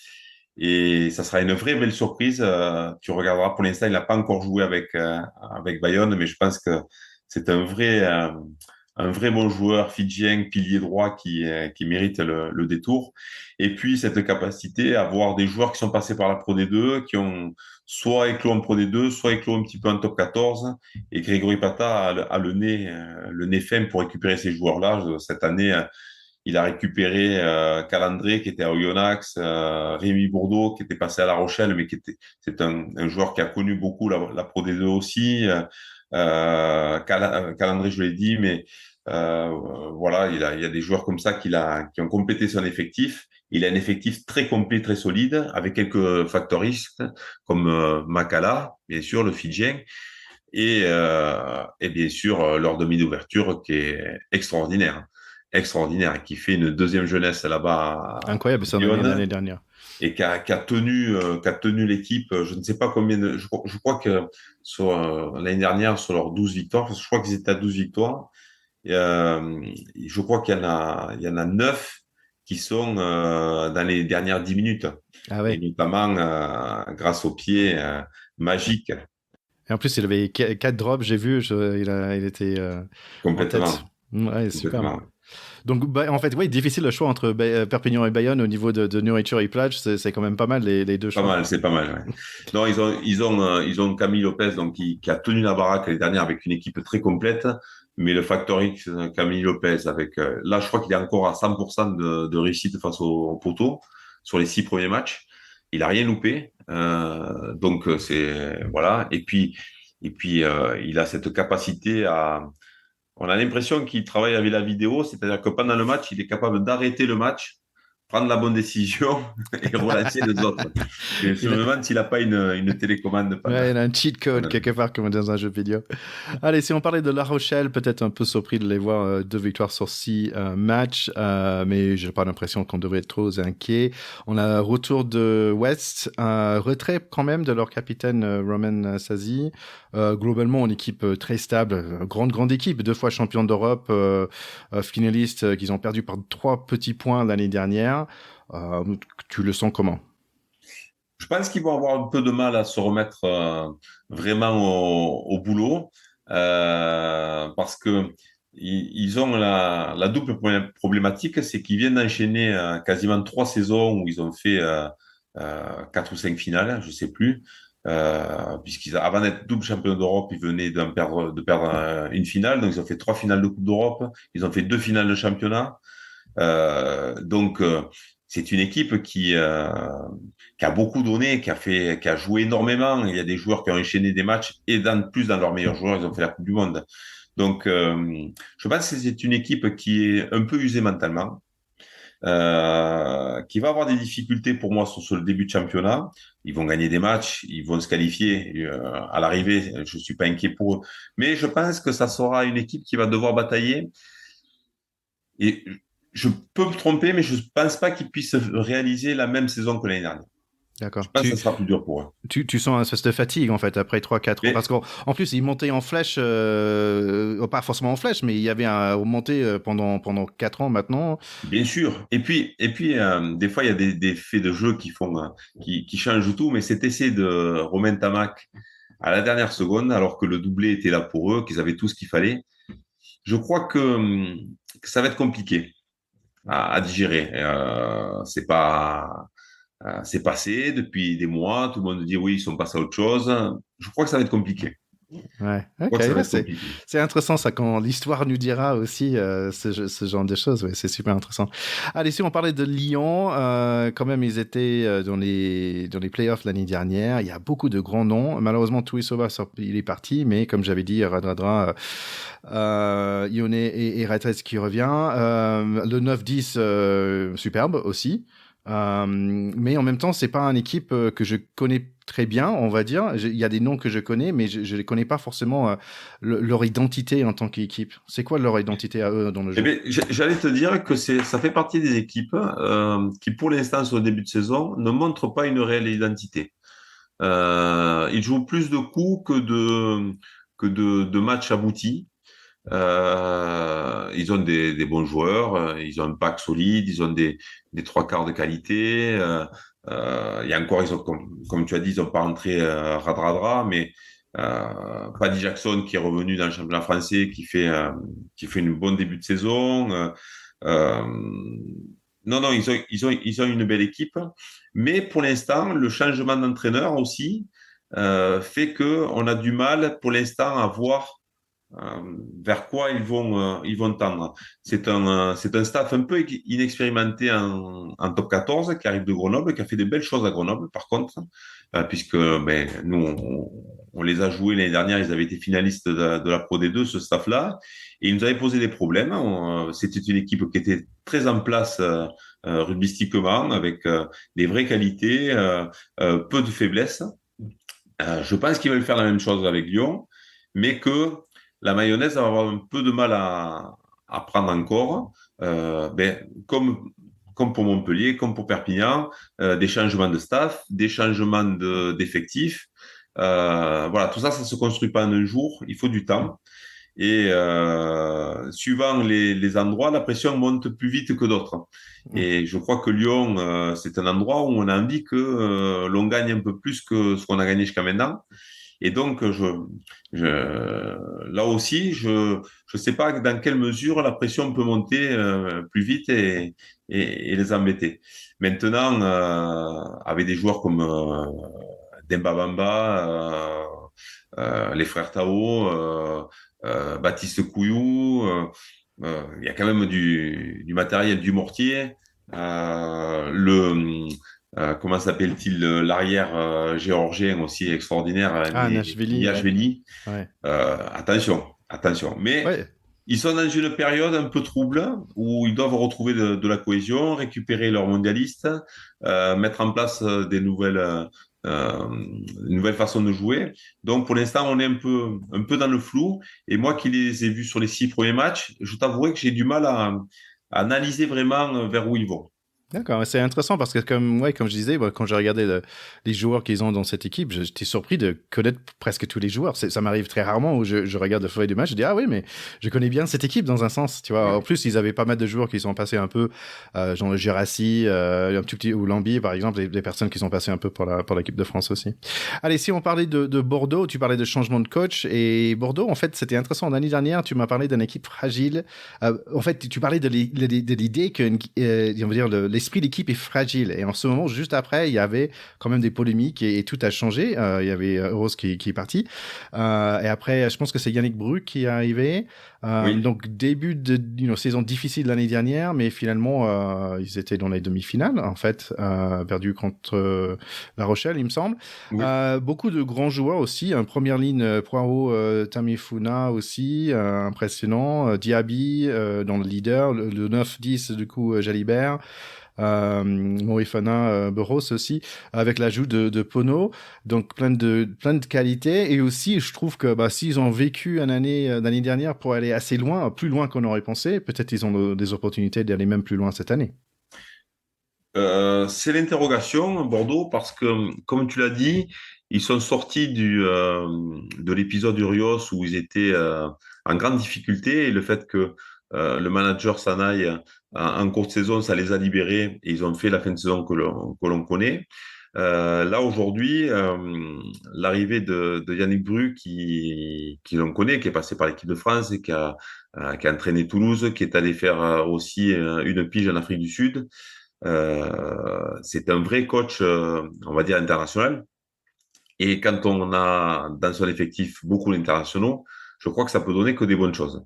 Et ça sera une vraie belle surprise. Tu regarderas, pour l'instant, il n'a pas encore joué avec Bayonne, mais je pense que c'est un vrai bon joueur fidjien, pilier droit qui mérite le détour. Et puis, cette capacité à voir des joueurs qui sont passés par la Pro D2, qui ont soit éclos en Pro D2, soit éclos un petit peu en top 14. Et Grégory Pata a le nez fin pour récupérer ces joueurs-là. Cette année, il a récupéré Calandré qui était à Oyonnax, Rémi Bourdeau qui était passé à La Rochelle, mais c'est un joueur qui a connu beaucoup la Pro D2 aussi. Calandré, je l'ai dit, mais voilà, il y a des joueurs comme ça qui ont complété son effectif. Il a un effectif très complet, très solide, avec quelques factoristes comme Makala, bien sûr, le Fidjien, et bien sûr leur demi d'ouverture qui est extraordinaire, extraordinaire, et qui fait une deuxième jeunesse là-bas Incroyable, à c'est l'année Lyon dernière. et qui a tenu l'équipe. Je ne sais pas combien je crois que sur l'année dernière sur leurs 12 victoires, parce que je crois qu'ils étaient à 12 victoires. Et, je crois il y en a 9 qui sont dans les dernières 10 minutes, Ah et ouais. notamment grâce au pied magique Et en plus, il avait 4 drops, j'ai vu, il était en tête. complètement. Ouais, super. Complètement. Donc, bah, en fait, oui, difficile le choix entre Perpignan et Bayonne au niveau de nourriture et plage. C'est quand même pas mal les deux Pas choix. mal, c'est pas mal. Ouais. Non, ils ont Camille Lopez donc qui a tenu la baraque l'année dernière avec une équipe très complète, mais le facteur X, Camille Lopez avec là, je crois qu'il est encore à 100% de réussite face au poteau sur les 6 premiers matchs. Il a rien loupé, donc c'est voilà. Et puis il a cette capacité à. On a l'impression qu'il travaille avec la vidéo, c'est-à-dire que pendant le match, il est capable d'arrêter le match, prendre la bonne décision et relancer les autres. Je Il a, me demande s'il n'a pas une télécommande ouais, il a un cheat code pendant le quelque part comme dans un jeu vidéo. Allez, si on parlait de La Rochelle, peut-être un peu surpris de les voir 2 victoires sur 6 matchs, mais j'ai pas l'impression qu'on devrait être trop inquiet. On a un retour de West, un retrait quand même de leur capitaine Roman Sazi. Globalement, une équipe très stable, grande équipe, 2 fois champion d'Europe, finaliste qu'ils ont perdu par 3 petits points l'année dernière. Tu le sens comment? Je pense qu'ils vont avoir un peu de mal à se remettre vraiment au boulot parce que ils ont la double problématique, c'est qu'ils viennent d'enchaîner quasiment 3 saisons où ils ont fait 4 ou 5 finales, je sais plus, puisqu'ils avant d'être double champion d'Europe, ils venaient de perdre une finale, donc ils ont fait 3 finales de Coupe d'Europe, ils ont fait 2 finales de championnat. Donc, c'est une équipe qui a beaucoup donné, qui a joué énormément. Il y a des joueurs qui ont enchaîné des matchs et plus dans leurs meilleurs joueurs, ils ont fait la Coupe du Monde. Donc, je pense que c'est une équipe qui est un peu usée mentalement, qui va avoir des difficultés pour moi sur le début de championnat. Ils vont gagner des matchs, ils vont se qualifier à l'arrivée. Je suis pas inquiet pour eux, mais je pense que ça sera une équipe qui va devoir batailler. Et je peux me tromper, mais je pense pas qu'ils puissent réaliser la même saison que l'année dernière. D'accord. Je pense que ça sera plus dur pour eux. Tu sens une espèce de fatigue, en fait, après 3-4 ans. Mais Parce qu'en plus, ils montaient en flèche, pas forcément en flèche, mais il y avait un monté pendant 4 ans maintenant. bien sûr. Et puis, des fois, il y a des faits de jeu qui changent tout, mais cet essai de Romain Tamac à la dernière seconde, alors que le doublé était là pour eux, qu'ils avaient tout ce qu'il fallait, je crois que ça va être compliqué à digérer. C'est passé depuis des mois. Tout le monde dit oui, ils sont passés à autre chose. Je crois que ça va être compliqué. Ouais, Je ok, crois que ça va ouais, être compliqué. c'est intéressant ça quand l'histoire nous dira aussi ce genre de choses, ouais, c'est super intéressant. Allez, si on parlait de Lyon, quand même ils étaient dans les playoffs l'année dernière, il y a beaucoup de grands noms, malheureusement Tuisova il est parti, mais comme j'avais dit, Radradra, Ione et Retres qui revient, le 9-10 superbe aussi. Mais en même temps, c'est pas une équipe que je connais très bien, on va dire. Il y a des noms que je connais, mais je les connais pas forcément leur identité en tant qu'équipe. C'est quoi leur identité à eux dans le Eh jeu? bien, j'allais te dire que ça fait partie des équipes qui, pour l'instant, sur le début de saison, ne montrent pas une réelle identité. Ils jouent plus de coups que de matchs aboutis. Ils ont des bons joueurs, ils ont un pack solide, ils ont des trois quarts de qualité. Il y a encore, comme tu as dit, ils n'ont pas rentré Radradra, mais Paddy Jackson qui est revenu dans le championnat français, qui fait une bonne début de saison. Euh, non, non, ils ont une belle équipe, mais pour l'instant, le changement d'entraîneur aussi fait que on a du mal pour l'instant à voir vers quoi ils vont tendre. C'est un staff un peu inexpérimenté en top 14 qui arrive de Grenoble, qui a fait de belles choses à Grenoble, par contre, puisque ben, nous, on les a joués l'année dernière, ils avaient été finalistes de la Pro D2, ce staff-là, et ils nous avaient posé des problèmes. C'était une équipe qui était très en place rugbystiquement, avec des vraies qualités, peu de faiblesses. Je pense qu'ils veulent faire la même chose avec Lyon, mais que la mayonnaise va avoir un peu de mal à prendre encore. Comme pour Montpellier, comme pour Perpignan, des changements de staff, des changements d'effectifs. Voilà, tout ça, ça se construit pas en un jour. Il faut du temps. Et suivant les endroits, la pression monte plus vite que d'autres. Et je crois que Lyon, c'est un endroit où on a envie que l'on gagne un peu plus que ce qu'on a gagné jusqu'à maintenant. Et donc, là aussi, je sais pas dans quelle mesure la pression peut monter plus vite et les embêter. Maintenant, avec des joueurs comme Demba Bamba, les frères Tao, Baptiste Couillou, il y a quand même du matériel, du mortier. Comment s'appelle-t-il, l'arrière géorgien aussi extraordinaire, Ah, Nashvili, ouais. Niashvili. Ouais. Attention, attention. Mais Ouais. ils sont dans une période un peu trouble où ils doivent retrouver de la cohésion, récupérer leurs mondialistes, mettre en place une nouvelle façon de jouer. Donc pour l'instant, on est un peu dans le flou. Et moi qui les ai vus sur les 6 premiers matchs, je t'avouerai que j'ai du mal à analyser vraiment vers où ils vont. D'accord, c'est intéressant parce que comme je disais, quand j'ai regardé les joueurs qu'ils ont dans cette équipe, j'étais surpris de connaître presque tous les joueurs. Ça m'arrive très rarement où je regarde le feuille de match, je dis ah oui, mais je connais bien cette équipe dans un sens, tu vois. En plus, ils avaient pas mal de joueurs qui sont passés un peu, genre le Jurassi, un tout petit ou Lambier par exemple, des personnes qui sont passées un peu pour l'équipe de France aussi. Allez, si on parlait de Bordeaux, tu parlais de changement de coach et Bordeaux, en fait, c'était intéressant. L'année dernière, tu m'as parlé d'une équipe fragile. En fait, tu parlais de l'idée que, on va dire, l'esprit d'équipe est fragile. Et en ce moment, juste après, il y avait quand même des polémiques et tout a changé. Il y avait Rose qui est parti. Et après, je pense que c'est Yannick Bru qui est arrivé. Oui. Donc début de saison difficile l'année dernière, mais finalement ils étaient dans les demi-finales en fait, perdu contre La Rochelle, il me semble. Oui. Beaucoup de grands joueurs aussi. Première ligne, Poirot, Tamifuna aussi, impressionnant. Diaby dans le leader, le 9-10 du coup Jalibert. Moefana Burros aussi, avec l'ajout de Pono, donc plein de qualités. Et aussi, je trouve que s'ils ont vécu l'année dernière pour aller assez loin, plus loin qu'on aurait pensé, peut-être ils ont des opportunités d'aller même plus loin cette année. C'est l'interrogation, Bordeaux, parce que, comme tu l'as dit, ils sont sortis de l'épisode Urios où ils étaient en grande difficulté et le fait que le manager s'en aille en courte saison, ça les a libérés et ils ont fait la fin de saison que l'on connaît. Là, aujourd'hui, l'arrivée de Yannick Bru, qui l'on connaît, qui est passé par l'équipe de France et qui a entraîné Toulouse, qui est allé faire aussi une pige en Afrique du Sud. C'est un vrai coach, on va dire, international. Et quand on a dans son effectif beaucoup d'internationaux, je crois que ça peut donner que des bonnes choses.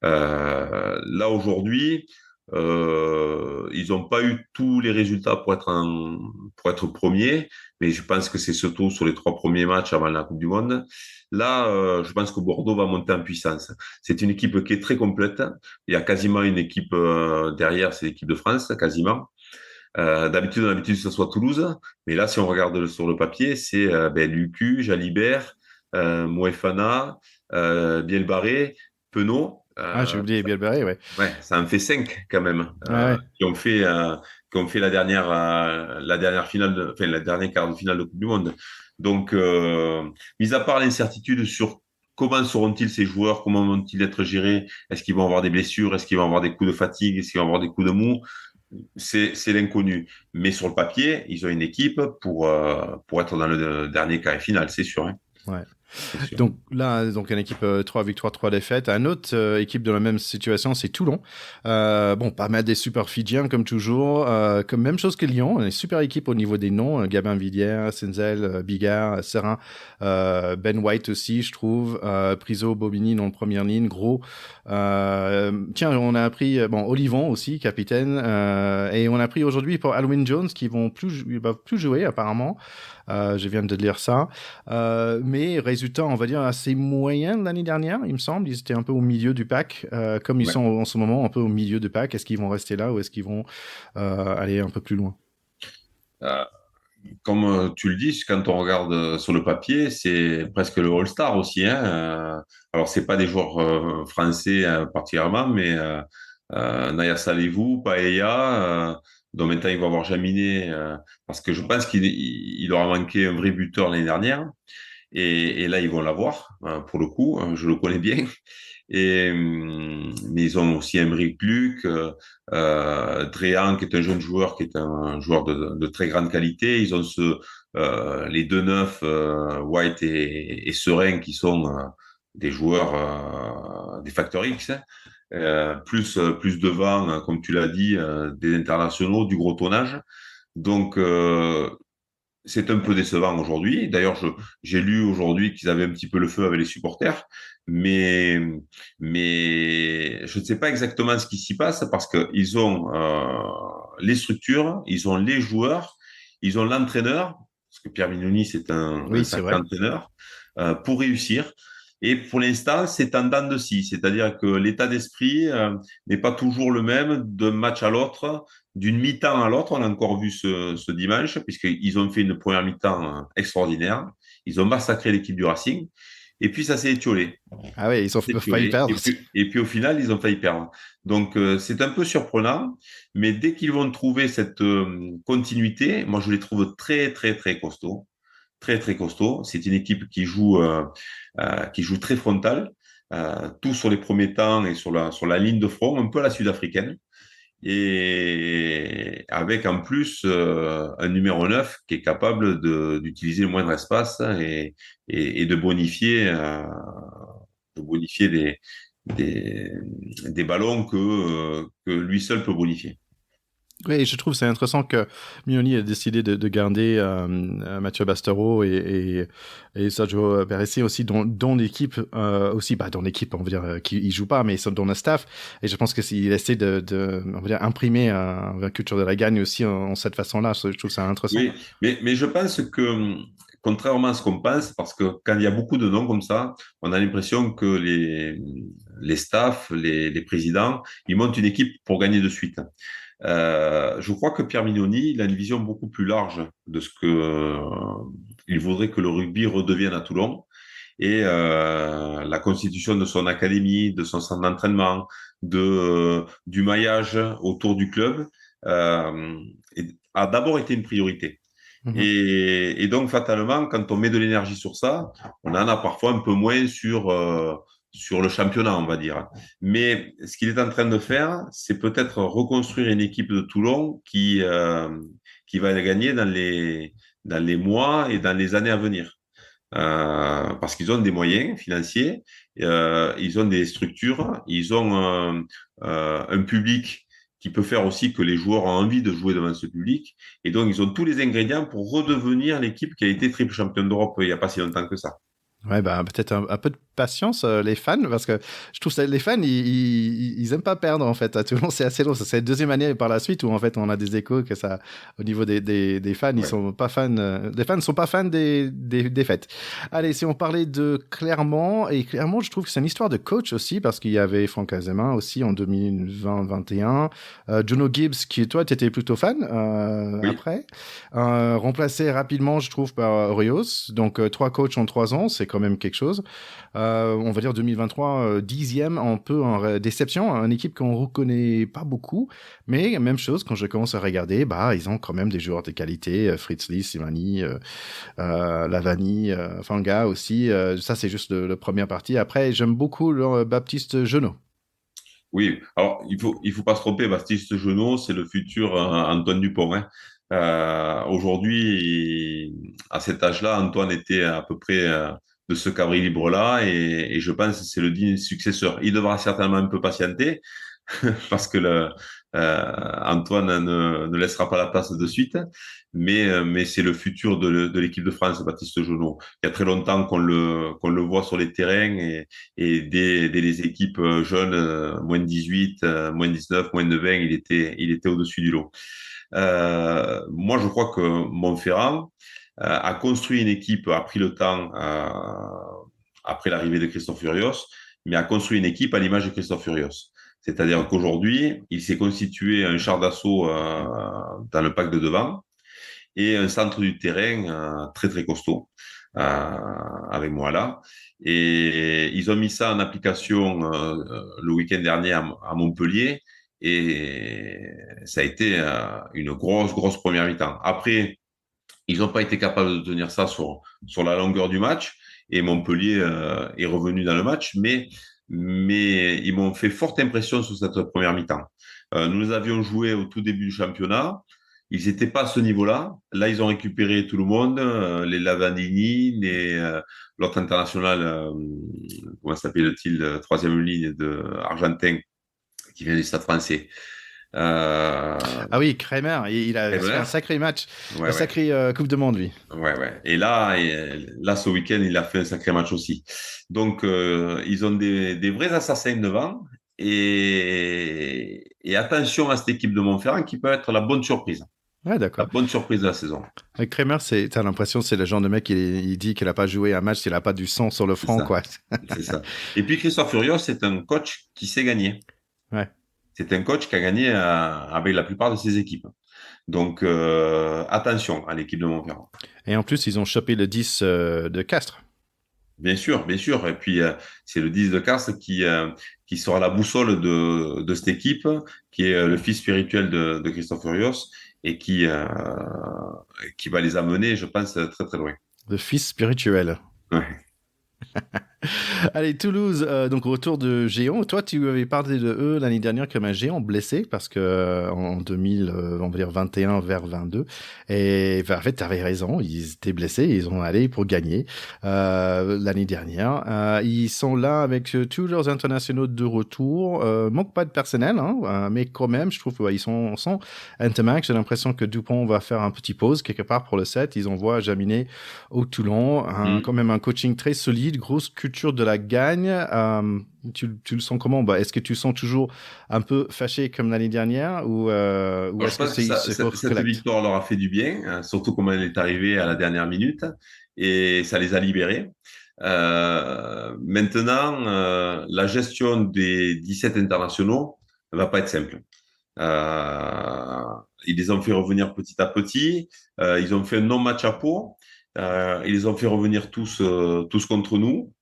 Là, aujourd'hui, ils n'ont pas eu tous les résultats pour être premiers, mais je pense que c'est surtout sur les 3 premiers matchs avant la Coupe du Monde. Là, je pense que Bordeaux va monter en puissance. C'est une équipe qui est très complète. Il y a quasiment une équipe derrière, c'est l'équipe de France, quasiment. D'habitude, ce soit Toulouse, mais là, si on regarde sur le papier, c'est Lucu, Jalibert, Moefana, Bielbarré, Penaud. Ah, j'ai oublié Bielbarré, ouais. Ouais, ça en fait 5 quand même, Ouais, ouais. qui ont fait la dernière finale, enfin la dernière quart de finale de Coupe du Monde. Donc, mis à part l'incertitude sur comment seront-ils ces joueurs, comment vont-ils être gérés, est-ce qu'ils vont avoir des blessures, est-ce qu'ils vont avoir des coups de fatigue, est-ce qu'ils vont avoir des coups de mou, c'est l'inconnu. Mais sur le papier, ils ont une équipe pour être dans le dernier quart final, c'est sûr. Hein. Ouais. C'est sûr. Donc là, donc une équipe 3 victoires, 3 défaites. Un autre équipe de la même situation, c'est Toulon. Bon, pas mal des super Fidjiens comme toujours. Comme même chose que Lyon, une super équipe au niveau des noms. Gabin Villiers, Senzel, Bigard, Serin, Ben White aussi, je trouve. Priso, Bobigny dans la première ligne, gros. Tiens, on a appris Olivon aussi, capitaine. Et on a appris aujourd'hui pour Alwyn Jones qui va plus jouer apparemment. Je viens de lire ça. Mais résultat, on va dire, assez moyen l'année dernière, il me semble. Ils étaient un peu au milieu du pack. Comme ils Ouais. sont en ce moment un peu au milieu du pack, est-ce qu'ils vont rester là ou est-ce qu'ils vont aller un peu plus loin? Euh, Comme tu le dis, quand on regarde sur le papier, c'est presque le All-Star aussi. Hein. Alors, c'est pas des joueurs français particulièrement, mais Naya Salivou, Paella, dont maintenant ils vont avoir Jaminé, parce que je pense qu'il leur a manqué un vrai buteur l'année dernière. Et là, ils vont l'avoir, pour le coup, je le connais bien. Mais ils ont aussi Emeric Luc, Dréan, qui est un jeune joueur, qui est un joueur de très grande qualité. Ils ont les deux neufs, White et Serein, qui sont des joueurs, des facteurs X. Hein. Plus devant, comme tu l'as dit, des internationaux, du gros tonnage. Donc, c'est un peu décevant aujourd'hui. D'ailleurs, j'ai lu aujourd'hui qu'ils avaient un petit peu le feu avec les supporters, mais, mais je ne sais pas exactement ce qui s'y passe parce qu'ils ont les structures, ils ont les joueurs, ils ont l'entraîneur, parce que Pierre Mignoni, c'est un Oui, c'est sacré vrai. entraîneur, pour réussir. Et pour l'instant, c'est en dents de scie, c'est-à-dire que l'état d'esprit n'est pas toujours le même d'un match à l'autre, d'une mi-temps à l'autre. On a encore vu ce dimanche, puisqu'ils ont fait une première mi-temps extraordinaire. Ils ont massacré l'équipe du Racing. Et puis, ça s'est étiolé. Ah oui, ils ont Ça s'est failli étiolé. perdre. Et puis, au final, ils ont failli perdre. Donc, c'est un peu surprenant. Mais dès qu'ils vont trouver cette continuité, moi, je les trouve très, très, très costauds. Très, très costauds. C'est une équipe qui joue très frontal, tout sur les premiers temps et sur la ligne de front, un peu à la sud-africaine et avec en plus un numéro 9 qui est capable d'utiliser le moindre espace et de bonifier des ballons que lui seul peut bonifier. Oui, je trouve c'est intéressant que Mignoni a décidé de garder Mathieu Bastareaud et Sergio Beressi aussi dans l'équipe, aussi dans l'équipe, on va dire, qui ne joue pas, mais ils sont dans le staff. Et je pense que s'il essaie on va dire, imprimer la culture de la gagne aussi en cette façon-là, je trouve ça intéressant. Oui, mais je pense que, contrairement à ce qu'on pense, parce que quand il y a beaucoup de noms comme ça, on a l'impression que les staffs, les présidents, ils montent une équipe pour gagner de suite. Je crois que Pierre Mignoni, il a une vision beaucoup plus large de ce que il voudrait que le rugby redevienne à Toulon et la constitution de son académie, de son centre d'entraînement, du maillage autour du club euh, a d'abord été une priorité. Mhm. Et donc, fatalement, quand on met de l'énergie sur ça, on en a parfois un peu moins sur le championnat, on va dire. Mais ce qu'il est en train de faire, c'est peut-être reconstruire une équipe de Toulon qui va gagner dans les mois et dans les années à venir. Parce qu'ils ont des moyens financiers, ils ont des structures, ils ont un public qui peut faire aussi que les joueurs ont envie de jouer devant ce public. Et donc, ils ont tous les ingrédients pour redevenir l'équipe qui a été triple championne d'Europe il n'y a pas si longtemps que ça. Ouais, peut-être un peu de patience, les fans, parce que je trouve que les fans, ils aiment pas perdre, en fait. À Toulon, c'est assez long. C'est la deuxième année par la suite où, en fait, on a des échos que ça, au niveau des fans, ils Ouais. sont pas fans, les fans ne sont pas fans des défaites. Allez, si on parlait de Clermont, et Clermont, je trouve que c'est une histoire de coach aussi, parce qu'il y avait Franck Azema aussi en 2020-21, Juno Gibbs, qui, toi, tu étais plutôt fan, Oui. après, remplacé rapidement, je trouve, par Rios. Donc, 3 coachs en 3 ans, c'est quand même quelque chose. On va dire 2023, 10e, un peu en déception, une équipe qu'on ne reconnaît pas beaucoup, mais même chose, quand je commence à regarder, ils ont quand même des joueurs de qualité, Fritz Lee, Simani, Lavani, Fanga aussi, ça c'est juste le première partie. Après, j'aime beaucoup le Baptiste Genot. Oui, alors il faut pas se tromper, Baptiste Genot, c'est le futur Antoine Dupont, hein. Aujourd'hui, à cet âge-là, Antoine était à peu près de ce cabri libre-là et je pense que c'est le digne successeur. Il devra certainement un peu patienter parce que Antoine ne laissera pas la place de suite, mais c'est le futur de l'équipe de France, Baptiste Genot. Il y a très longtemps qu'on le voit sur les terrains et dès les équipes jeunes, moins de 18, moins de 19, moins de 20, il était au-dessus du lot. Moi, je crois que Montferrand a construit une équipe, a pris le temps après l'arrivée de Christophe Furios, mais a construit une équipe à l'image de Christophe Furios. C'est-à-dire qu'aujourd'hui, il s'est constitué un char d'assaut dans le pack de devant et un centre du terrain très très costaud avec moi là. Et ils ont mis ça en application le week-end dernier à Montpellier et ça a été une grosse première mi-temps. Après, ils n'ont pas été capables de tenir ça sur la longueur du match et Montpellier est revenu dans le match, mais ils m'ont fait forte impression sur cette première mi-temps. Nous les avions joués au tout début du championnat. Ils n'étaient pas à ce niveau-là. Là, ils ont récupéré tout le monde, les Lavandini, l'autre international, comment s'appelle-t-il, troisième ligne de Argentin qui vient du Stade français. Ah oui, Kramer, il a fait un Kremer. sacré match, un Ouais, ouais. sacré Coupe de Monde, lui. Ouais. Et là, ce week-end, il a fait un sacré match aussi. Donc, ils ont des vrais assassins devant. Et attention à cette équipe de Montferrand qui peut être la bonne surprise. Ouais, La d'accord. bonne surprise de la saison. Kramer, t'as l'impression c'est le genre de mec, il dit qu'il a pas joué un match s'il a pas du sang sur le C'est front, ça. quoi. C'est ça. Et puis, Christophe Furios, c'est un coach qui sait gagner. Ouais. C'est un coach qui a gagné avec la plupart de ses équipes. Donc, attention à l'équipe de Montferrand. Et en plus, ils ont chopé le 10 de Castres. Bien sûr, bien sûr. Et puis, c'est le 10 de Castres qui sera la boussole de cette équipe, qui est le fils spirituel de Christophe Furios et qui va les amener, je pense, très, très loin. Le fils spirituel. Ouais. Allez, Toulouse, donc retour de géant. Toi, tu avais parlé de eux l'année dernière comme un géant blessé parce que en 2000, on va dire 21 vers 22. Et ben, en fait, tu avais raison, ils étaient blessés, ils ont allé pour gagner l'année dernière. Ils sont là avec tous leurs internationaux de retour. Manque pas de personnel, hein, mais quand même, je trouve qu'ils sont sans Ntamak. J'ai l'impression que Dupont va faire un petit pause quelque part pour le set. Ils envoient Jaminet au Toulon. Quand même un coaching très solide, grosse culture de la gagne. Tu le sens comment? Est-ce que tu sens toujours un peu fâché comme l'année dernière ou Alors, je est-ce que pense que c'est se cette recollecte? victoire leur a fait du bien, hein, surtout comme elle est arrivée à la dernière minute, et ça les a libérés. Maintenant, la gestion des 17 internationaux ne va pas être simple. Euh, Ils les ont fait revenir petit à petit. Ils ont fait un non-match à Pau. Ils les ont fait revenir tous contre nous.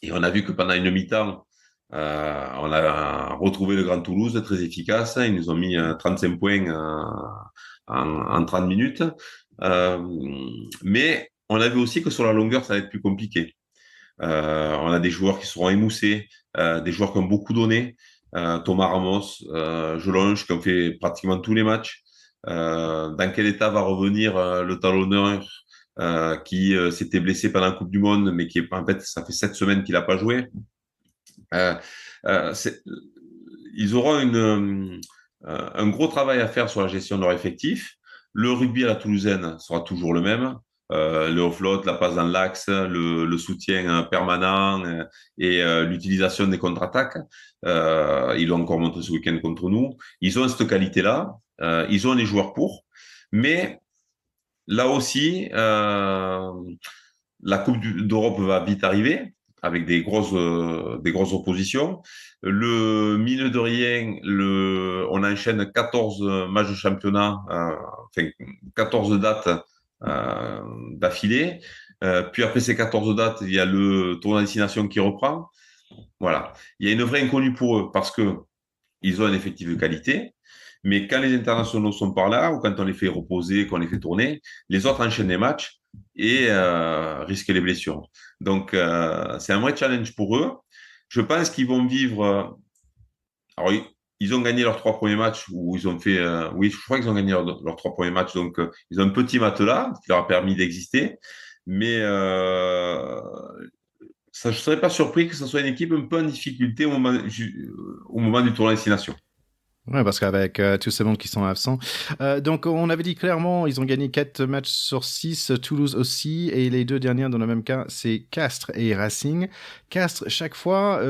Et on a vu que pendant une mi-temps, on a retrouvé le Grand Toulouse très efficace. Ils nous ont mis 35 points en 30 minutes. Euh, mais on a vu aussi que sur la longueur, ça va être plus compliqué. On a des joueurs qui seront émoussés, des joueurs qui ont beaucoup donné. Thomas Ramos, Jelonge, qui ont fait pratiquement tous les matchs. Dans quel état va revenir le talonneur qui s'était blessé pendant la Coupe du Monde, mais qui est en fait, ça fait 7 semaines qu'il n'a pas joué. Euh, euh, c'est- Ils auront un gros travail à faire sur la gestion de leur effectif. Le rugby à la toulousaine sera toujours le même. Le off-float, la passe dans l'axe, le soutien permanent et l'utilisation des contre-attaques. Ils l'ont encore montré ce week-end contre nous. Ils ont cette qualité-là. Ils ont les joueurs pour. Mais là aussi, la d'Europe va vite arriver avec des grosses oppositions. Le mine de rien, on enchaîne 14 matchs de championnat, enfin 14 dates d'affilée. Puis après ces 14 dates, il y a le tournoi destination qui reprend. Voilà. Il y a une vraie inconnue pour eux parce que ils ont un effectif de qualité. Mais quand les internationaux sont par là, ou quand on les fait reposer, qu'on les fait tourner, les autres enchaînent les matchs et risquent les blessures. Donc, c'est un vrai challenge pour eux. Je pense qu'ils vont vivre. Alors, ils ont gagné leurs 3 premiers matchs, où ils ont fait. Oui, je crois qu'ils ont gagné leurs 3 premiers matchs. Donc, ils ont un petit matelas qui leur a permis d'exister. Mais ça, je ne serais pas surpris que ce soit une équipe un peu en difficulté au moment du tournoi destination. Ouais, parce qu'avec tous ces mondes qui sont absents. Donc, on avait dit clairement, ils ont gagné 4 matchs sur 6, Toulouse aussi, et les deux dernières dans le même cas, c'est Castres et Racing. Castres, chaque fois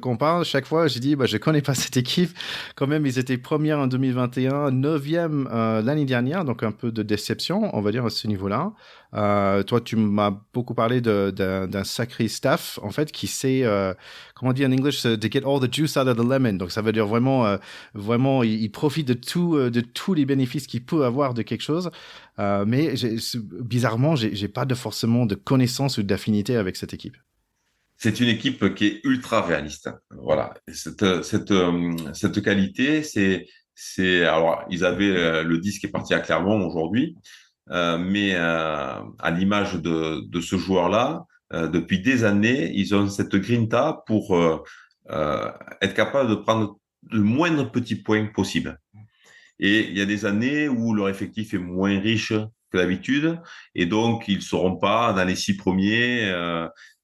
qu'on parle, chaque fois, j'ai dit, je connais pas cette équipe. Quand même, ils étaient premiers en 2021, 9e l'année dernière, donc un peu de déception, on va dire, à ce niveau-là. Toi, tu m'as beaucoup parlé d'un sacré staff, en fait, qui sait, comment on dit en anglais, to get all the juice out of the lemon. Donc, ça veut dire vraiment, il profite de tous les bénéfices qu'il peut avoir de quelque chose. Mais bizarrement, j'ai pas forcément de connaissance ou d'affinité avec cette équipe. C'est une équipe qui est ultra réaliste. Voilà. Cette qualité, alors, ils avaient le disque qui est parti à Clermont aujourd'hui, mais à l'image de ce joueur-là, depuis des années, ils ont cette grinta pour être capable de prendre le moindre petit point possible. Et il y a des années où leur effectif est moins riche que d'habitude, et donc ils ne seront pas dans les 6 premiers,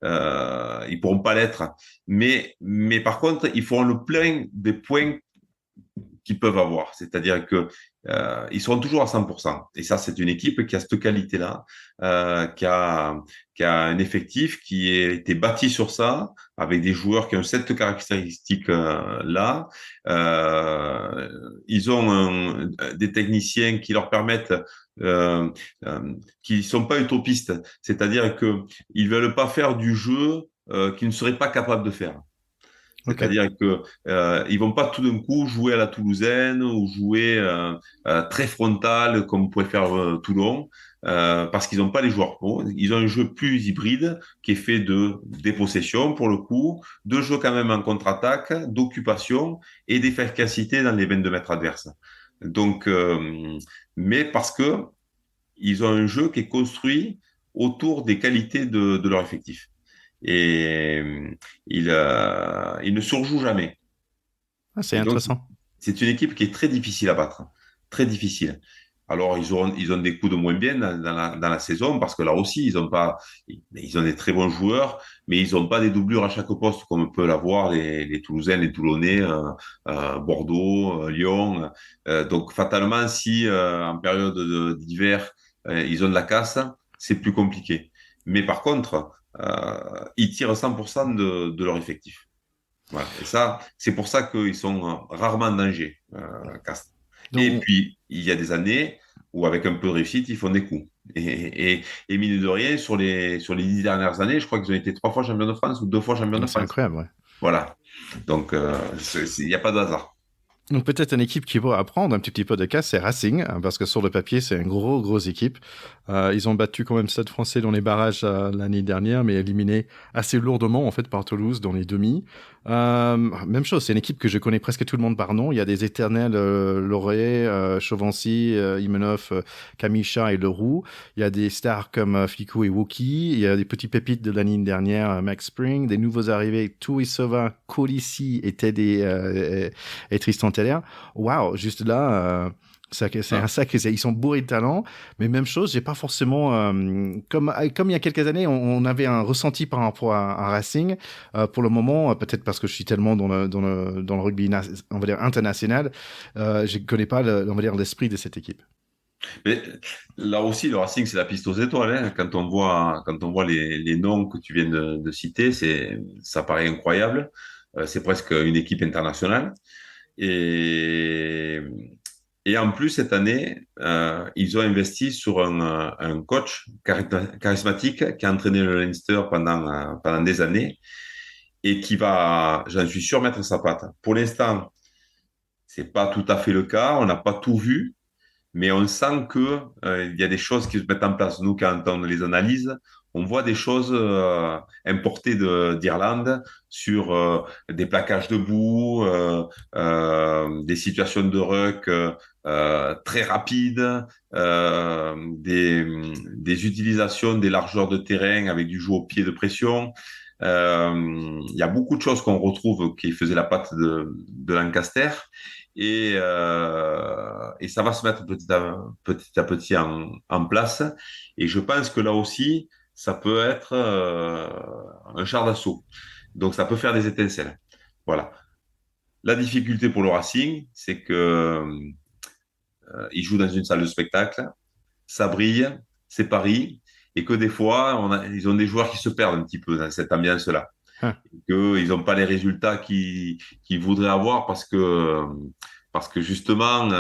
ils pourront pas l'être. Mais par contre, ils feront le plein des points qu'ils peuvent avoir. C'est-à-dire que ils seront toujours à 100%. Et ça, c'est une équipe qui a cette qualité-là, qui a un effectif qui a été bâti sur ça, avec des joueurs qui ont cette caractéristique-là. Ils ont des techniciens qui leur permettent euh, qui sont pas utopistes. C'est-à-dire que ils veulent pas faire du jeu qu'ils ne seraient pas capables de faire. Ok. C'est-à-dire que ils vont pas tout d'un coup jouer à la toulousaine ou jouer très frontal comme pourrait faire Toulon parce qu'ils n'ont pas les joueurs pro. Ils ont un jeu plus hybride qui est fait de dépossession pour le coup, de jeu quand même en contre-attaque, d'occupation et d'efficacité dans les 22 mètres adverses. Donc, mais parce que ils ont un jeu qui est construit autour des qualités de leur effectif. et il ne surjoue jamais. Ah, c'est Et donc, intéressant. c'est une équipe qui est très difficile à battre, très difficile. Alors, ils ont des coups de moins bien dans la saison parce que là aussi, ils ont des très bons joueurs, mais ils n'ont pas des doublures à chaque poste comme peut l'avoir les Toulousains, les Toulonnais, Bordeaux, Lyon. Donc, fatalement, si en période d'hiver, ils ont de la casse, c'est plus compliqué. Mais par contre, ils tirent 100% de leur effectif. Voilà. Et ça, c'est pour ça qu'ils sont rarement en danger, Castres. Et Donc, puis, il y a des années où, avec un peu de réussite, ils font des coups. Et mine de rien, sur les 10 dernières années, je crois qu'ils ont été 3 fois champions de France ou 2 fois champions de c'est France. incroyable, ouais. Voilà. Donc, il n'y a pas de hasard. Donc peut-être une équipe qui va apprendre un petit peu de casse, c'est Racing, hein, parce que sur le papier, c'est une grosse équipe. Ils ont battu quand même Stade Français dans les barrages l'année dernière, mais éliminé assez lourdement en fait par Toulouse dans les demi. Même chose, c'est une équipe que je connais presque tout le monde par nom. Il y a des éternels Lauré, Chauvency, Imenov, Kamisha et Leroux. Il y a des stars comme Flico et Wookie. Il y a des petits pépites de l'année dernière, Max Spring, des nouveaux arrivés, Tuisova, Colissi et Teddy et Tristan Teller. Waouh, juste là, c'est un Ah. sac. Ils sont bourrés de talent, mais même chose, j'ai pas forcément comme il y a quelques années, on avait un ressenti par rapport à Racing. Pour le moment, peut-être parce que je suis tellement dans le rugby, on va dire international, je connais pas on va dire l'esprit de cette équipe. Mais là aussi, le Racing, c'est la piste aux étoiles, hein. Quand on voit les noms que tu viens de citer, ça paraît incroyable. C'est presque une équipe internationale. Et, et en plus, cette année, ils ont investi sur un coach charismatique qui a entraîné le Leinster pendant des années et qui va, j'en suis sûr, mettre sa patte. Pour l'instant, c'est pas tout à fait le cas. On n'a pas tout vu, mais on sent que il y a des choses qui se mettent en place. Nous, quand on les analyse, on voit des choses importées d'Irlande sur des plaquages debout, des situations de ruck très rapides, des utilisations des largeurs de terrain avec du jeu au pied de pression. Il y a beaucoup de choses qu'on retrouve qui faisaient la patte de Lancaster. Et ça va se mettre petit à petit en place. Et je pense que là aussi, ça peut être un char d'assaut. Donc, ça peut faire des étincelles. Voilà. La difficulté pour le Racing, c'est que il joue dans une salle de spectacle, ça brille, c'est Paris, et que des fois, ils ont des joueurs qui se perdent un petit peu dans cette ambiance-là. Hein. Qu'ils n'ont pas les résultats qu'ils voudraient avoir parce que justement,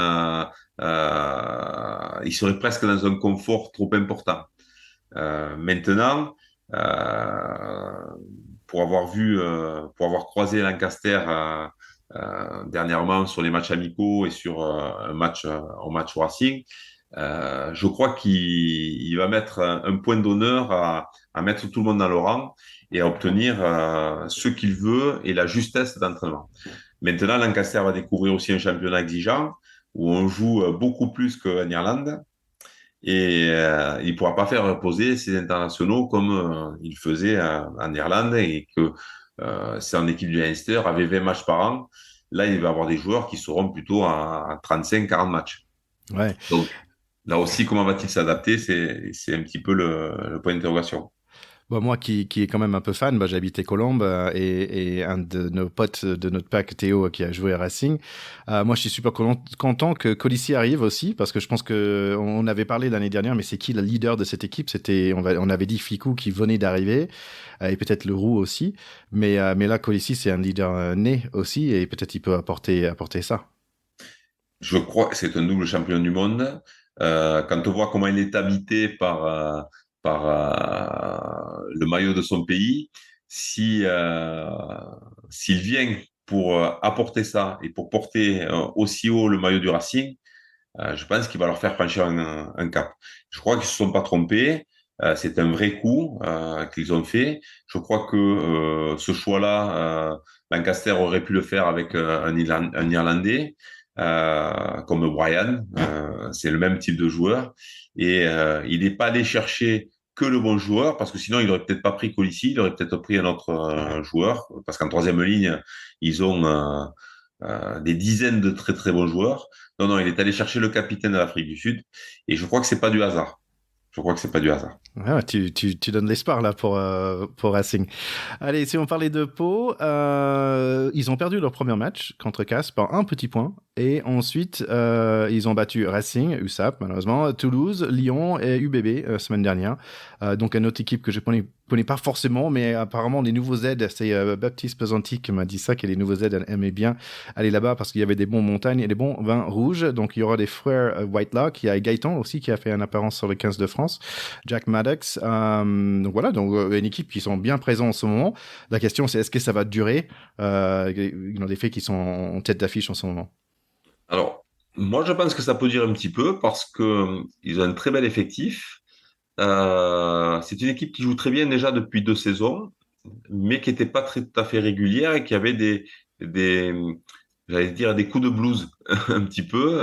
ils seraient presque dans un confort trop important. Maintenant, pour avoir croisé Lancaster dernièrement sur les matchs amicaux et sur un match Racing, je crois qu'il va mettre un point d'honneur à mettre tout le monde dans le rang et à obtenir ce qu'il veut et la justesse d'entraînement. Maintenant, Lancaster va découvrir aussi un championnat exigeant où on joue beaucoup plus qu'en Irlande et il ne pourra pas faire reposer ses internationaux comme il faisait en Irlande et que c'est en équipe du Leinster avait 20 matchs par an. Là, il va avoir des joueurs qui seront plutôt à 35-40 matchs. Ouais. Donc, là aussi, comment va-t-il s'adapter? C'est un petit peu le point d'interrogation. Bon, moi qui est quand même un peu fan, bah, j'habitais Colombes et un de nos potes de notre pack, Théo, qui a joué à Racing. Moi, je suis super content que Colissi arrive aussi parce que je pense que on avait parlé l'année dernière, mais c'est qui le leader de cette équipe? On avait dit Ficou qui venait d'arriver et peut-être Leroux aussi. Mais là, Colissi, c'est un leader né aussi et peut-être il peut apporter ça. Je crois que c'est un double champion du monde. Quand on voit comment il est habité par le maillot de son pays, s'il vient pour apporter ça et pour porter aussi haut le maillot du Racing, je pense qu'il va leur faire franchir un cap. Je crois qu'ils se sont pas trompés. C'est un vrai coup qu'ils ont fait. Je crois que ce choix-là, Lancaster aurait pu le faire avec un Irlandais comme Brian. C'est le même type de joueur. Et il n'est pas allé chercher que le bon joueur, parce que sinon, il aurait peut-être pas pris Colissi, il aurait peut-être pris un autre joueur, parce qu'en troisième ligne, ils ont des dizaines de très très bons joueurs. Non, non, il est allé chercher le capitaine de l'Afrique du Sud, et je crois que c'est pas du hasard. Je crois que c'est pas du hasard. Ouais, tu donnes l'espoir là pour Racing. Allez, si on parlait de Pau, ils ont perdu leur premier match contre Castres par un petit point. Et ensuite, ils ont battu Racing, USAP malheureusement, Toulouse, Lyon et UBB semaine dernière. Donc une autre équipe que je connais pas forcément, mais apparemment les nouveaux aides, c'est Baptiste Pesanti qui m'a dit ça, que les nouveaux aides aimaient bien aller là-bas parce qu'il y avait des bons montagnes et des bons vins rouges. Donc il y aura des frères Whitelock, il y a Gaëtan aussi qui a fait une apparence sur le 15 de France, Jack Maddox. Donc voilà, donc une équipe qui sont bien présents en ce moment. La question c'est est-ce que ça va durer des faits qui sont en tête d'affiche en ce moment. Alors, moi, je pense que ça peut dire un petit peu parce que ils ont un très bel effectif. C'est une équipe qui joue très bien déjà depuis 2 saisons, mais qui n'était pas tout à fait régulière et qui avait des, j'allais dire, des coups de blues un petit peu,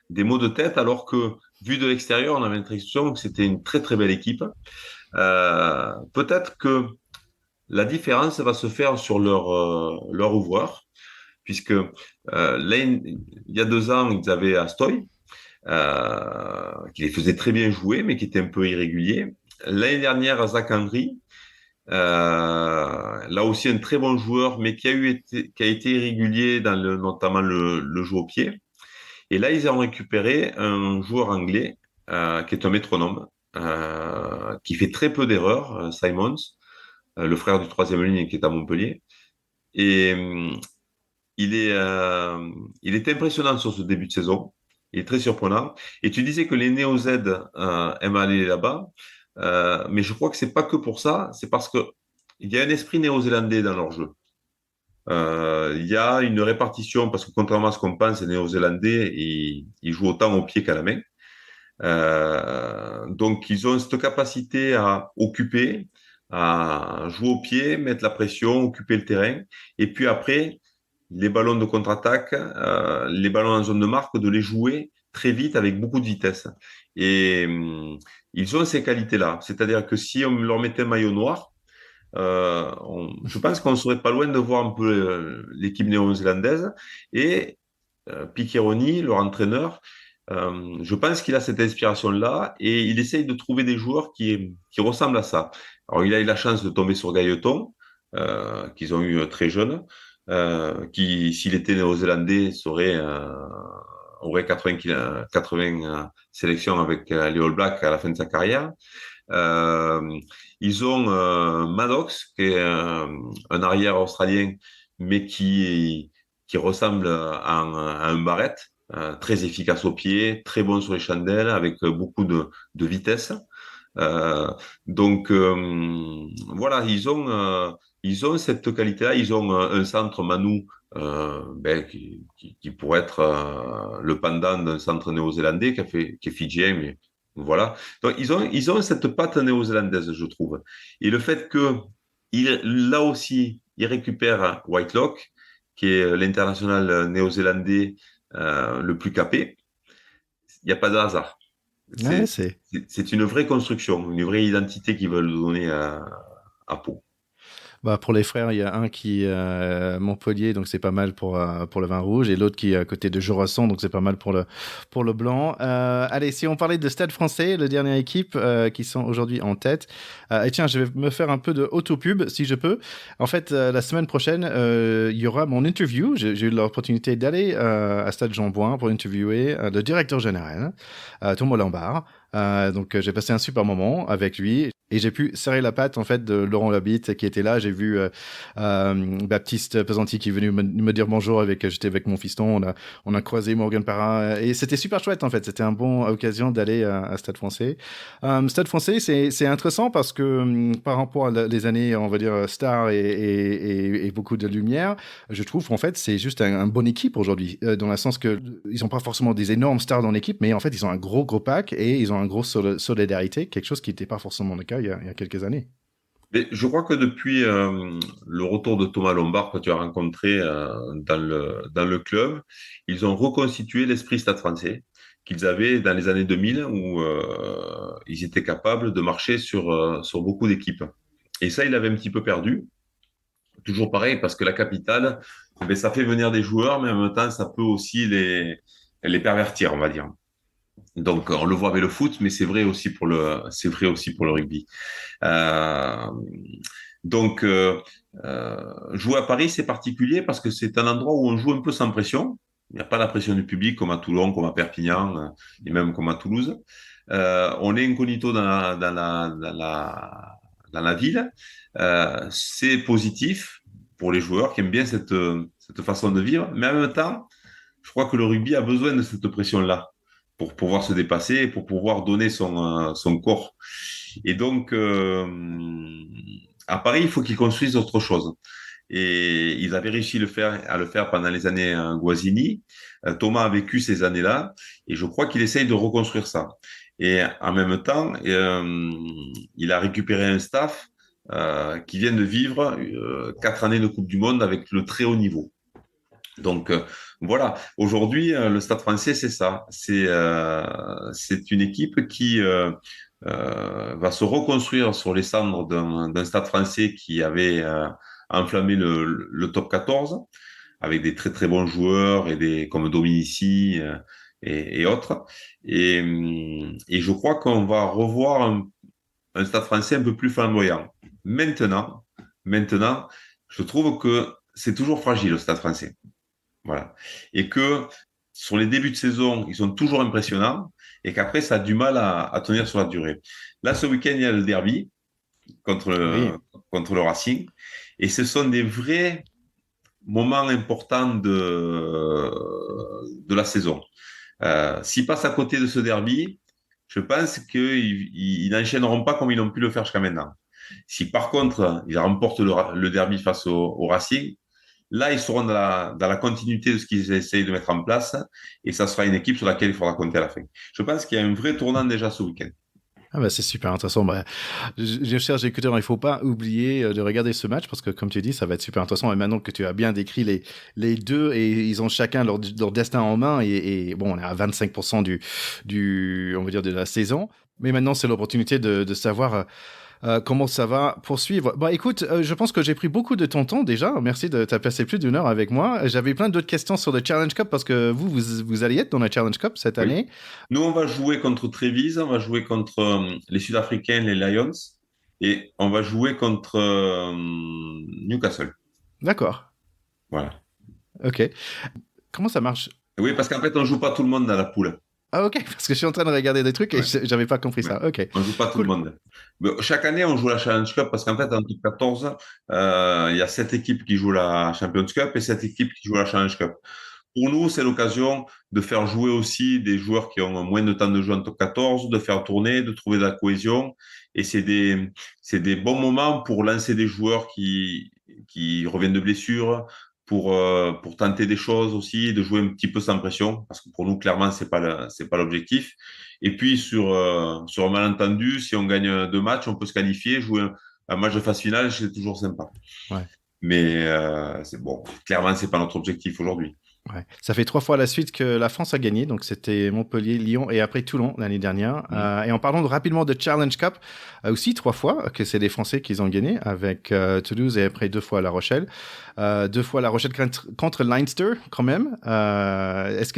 des maux de tête, alors que vu de l'extérieur, on avait l'impression que c'était une très très belle équipe. Peut-être que la différence va se faire sur leur ouvreur, puisque là, il y a 2 ans, ils avaient Astoy, qui les faisait très bien jouer, mais qui était un peu irrégulier. L'année dernière, Zach Henry, là aussi un très bon joueur, mais qui a été irrégulier dans notamment le jeu au pied. Et là, ils ont récupéré un joueur anglais qui est un métronome, qui fait très peu d'erreurs, Simons, le frère du troisième ligne qui est à Montpellier. Et il est impressionnant sur ce début de saison. Il est très surprenant. Et tu disais que les Néo-Z aiment aller là-bas, mais je crois que c'est pas que pour ça. C'est parce que il y a un esprit néo-zélandais dans leur jeu. Il y a une répartition parce que contrairement à ce qu'on pense, les Néo-Zélandais ils jouent autant au pied qu'à la main. Donc ils ont cette capacité à occuper, à jouer au pied, mettre la pression, occuper le terrain. Et puis après, les ballons de contre-attaque, les ballons en zone de marque, de les jouer très vite avec beaucoup de vitesse. Et ils ont ces qualités-là. C'est-à-dire que si on leur mettait un maillot noir, je pense qu'on serait pas loin de voir un peu l'équipe néo-zélandaise. Et Piccheroni, leur entraîneur, je pense qu'il a cette inspiration-là et il essaye de trouver des joueurs qui ressemblent à ça. Alors, il a eu la chance de tomber sur Gailleton, qu'ils ont eu très jeune, qui, s'il était néo-zélandais, aurait 80 sélections avec les All Blacks à la fin de sa carrière. Euh, Ils ont Maddox, qui est un arrière australien, mais qui ressemble à un Barrett, très efficace au pied, très bon sur les chandelles, avec beaucoup de vitesse. Euh, donc voilà, ils ont cette qualité-là. Ils ont un centre Manu qui pourrait être le pendant d'un centre néo-zélandais qui est fidjien, mais voilà. Donc ils ont cette patte néo-zélandaise, je trouve. Et le fait que là aussi, ils récupèrent Whitelock, qui est l'international néo-zélandais le plus capé, il n'y a pas de hasard. Ouais, C'est, c'est c'est une vraie construction, une vraie identité qu'ils veulent donner à Pau. Bah, pour les frères, il y a un qui est à Montpellier, donc c'est pas mal pour le vin rouge, et l'autre qui est à côté de Jurasson, donc c'est pas mal pour le blanc. Allez, si on parlait de Stade français, la dernière équipe qui sont aujourd'hui en tête. Et tiens, je vais me faire un peu de auto-pub, si je peux. En fait, la semaine prochaine, il y aura mon interview. J'ai eu l'opportunité d'aller à Stade Jean-Bouin pour interviewer le directeur général, Thomas Lambert. Donc j'ai passé un super moment avec lui et j'ai pu serrer la patte en fait de Laurent Labitte qui était là. J'ai vu Baptiste Pesanti qui est venu me dire bonjour j'étais avec mon fiston. On a croisé Morgan Parra et c'était super chouette en fait. C'était une bonne occasion d'aller à Stade Français. Stade Français c'est intéressant parce que par rapport à les années on va dire star et beaucoup de lumière, je trouve en fait c'est juste un bonne équipe aujourd'hui dans le sens que ils ont pas forcément des énormes stars dans l'équipe, mais en fait ils ont un gros pack et ils ont une grosse solidarité, quelque chose qui n'était pas forcément le cas il y a quelques années. Mais je crois que depuis le retour de Thomas Lombard que tu as rencontré dans le club, ils ont reconstitué l'esprit Stade français. qu'ils avaient dans les années 2000 où ils étaient capables de marcher sur beaucoup d'équipes. Et ça, il avait un petit peu perdu. Toujours pareil, parce que la capitale, eh bien, ça fait venir des joueurs, mais en même temps, ça peut aussi les pervertir, on va dire. Donc, on le voit avec le foot, mais c'est vrai aussi pour le rugby. Euh, donc, jouer à Paris, c'est particulier parce que c'est un endroit où on joue un peu sans pression. Il n'y a pas la pression du public comme à Toulon, comme à Perpignan, et même comme à Toulouse. On est incognito dans la ville. C'est positif pour les joueurs qui aiment bien cette façon de vivre, mais en même temps, je crois que le rugby a besoin de cette pression-là pour pouvoir se dépasser et pour pouvoir donner son corps. Et donc, à Paris, il faut qu'ils construisent autre chose. Et ils avaient réussi à le faire pendant les années Guazzini. Thomas a vécu ces années-là et je crois qu'il essaye de reconstruire ça. Et en même temps, il a récupéré un staff qui vient de vivre 4 années de Coupe du Monde avec le très haut niveau. Donc voilà, aujourd'hui, le Stade français, c'est ça. C'est une équipe qui va se reconstruire sur les cendres d'un Stade français qui avait enflammé le top 14 avec des très très bons joueurs comme Dominici et autres. Et je crois qu'on va revoir un Stade français un peu plus flamboyant. Maintenant, je trouve que c'est toujours fragile le Stade français. Voilà. Et que sur les débuts de saison, ils sont toujours impressionnants et qu'après, ça a du mal à tenir sur la durée. Là, ce week-end, il y a le derby contre Oui. contre le Racing. Et ce sont des vrais moments importants de la saison. S'ils passent à côté de ce derby, je pense qu'ils n'enchaîneront pas comme ils ont pu le faire jusqu'à maintenant. Si par contre, ils remportent le derby face au Racing, là, ils seront dans la continuité de ce qu'ils essayent de mettre en place et ça sera une équipe sur laquelle il faudra compter à la fin. Je pense qu'il y a un vrai tournant déjà ce week-end. Ah bah c'est super intéressant. Bah, chers écouteurs, il ne faut pas oublier de regarder ce match parce que, comme tu dis, ça va être super intéressant. Et maintenant que tu as bien décrit les deux et ils ont chacun leur destin en main et bon, on est à 25% on va dire, de la saison. Mais maintenant, c'est l'opportunité de savoir comment ça va poursuivre. Bah écoute, je pense que j'ai pris beaucoup de ton temps déjà. Merci de t'avoir passé plus d'une heure avec moi. J'avais plein d'autres questions sur le Challenge Cup parce que vous allez être dans le Challenge Cup cette Oui. année. Nous, on va jouer contre Trévise, on va jouer contre les Sud-Africains, les Lions, et on va jouer contre Newcastle. D'accord. Voilà. Ok. Comment ça marche? Oui, parce qu'en fait, on joue pas tout le monde dans la poule. Ah ok, parce que je suis en train de regarder des trucs et Ouais. j'avais pas compris Ouais. ça. Ok, On joue pas tout le cool. monde. Mais chaque année, on joue la Challenge Cup parce qu'en fait, en top 14, il y a 7 équipes qui jouent la Champions Cup et 7 équipes qui jouent la Challenge Cup. Pour nous, c'est l'occasion de faire jouer aussi des joueurs qui ont moins de temps de jeu en top 14, de faire tourner, de trouver de la cohésion. Et c'est des bons moments pour lancer des joueurs qui reviennent de blessures, pour tenter des choses aussi, de jouer un petit peu sans pression, parce que pour nous, clairement, c'est pas l'objectif. Et puis, sur un malentendu, si on gagne 2 matchs, on peut se qualifier, jouer un match de phase finale, c'est toujours sympa. Ouais. Mais c'est bon, clairement, c'est pas notre objectif aujourd'hui. Ouais. Ça fait 3 fois à la suite que la France a gagné, donc c'était Montpellier, Lyon et après Toulon l'année dernière. Mm. Et en parlant rapidement de Challenge Cup, aussi 3 fois que c'est les Français qui ont gagné avec Toulouse et après 2 fois La Rochelle. 2 fois La Rochelle contre Leinster quand même. Est-ce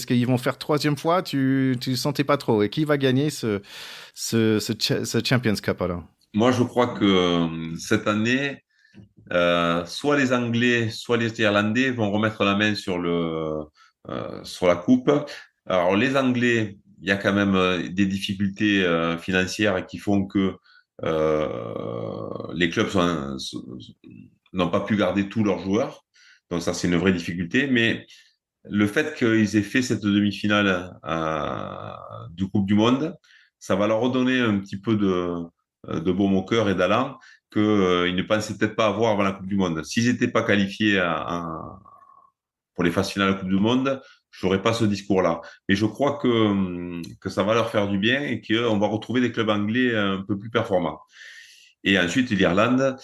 qu'ils vont faire 3e fois? Tu sentais pas trop. Et qui va gagner ce Champions Cup alors? Moi, je crois que cette année, soit les Anglais, soit les Irlandais vont remettre la main sur la coupe. Alors, les Anglais, il y a quand même des difficultés financières qui font que les clubs n'ont pas pu garder tous leurs joueurs. Donc, ça, c'est une vraie difficulté. Mais le fait qu'ils aient fait cette demi-finale du Coupe du Monde, ça va leur redonner un petit peu de baume au cœur et d'allant qu'ils ne pensaient peut-être pas avoir avant la Coupe du Monde. S'ils n'étaient pas qualifiés pour les phases finales de la Coupe du Monde, je n'aurais pas ce discours-là. Mais je crois que ça va leur faire du bien et qu'on va retrouver des clubs anglais un peu plus performants. Et ensuite, l'Irlande.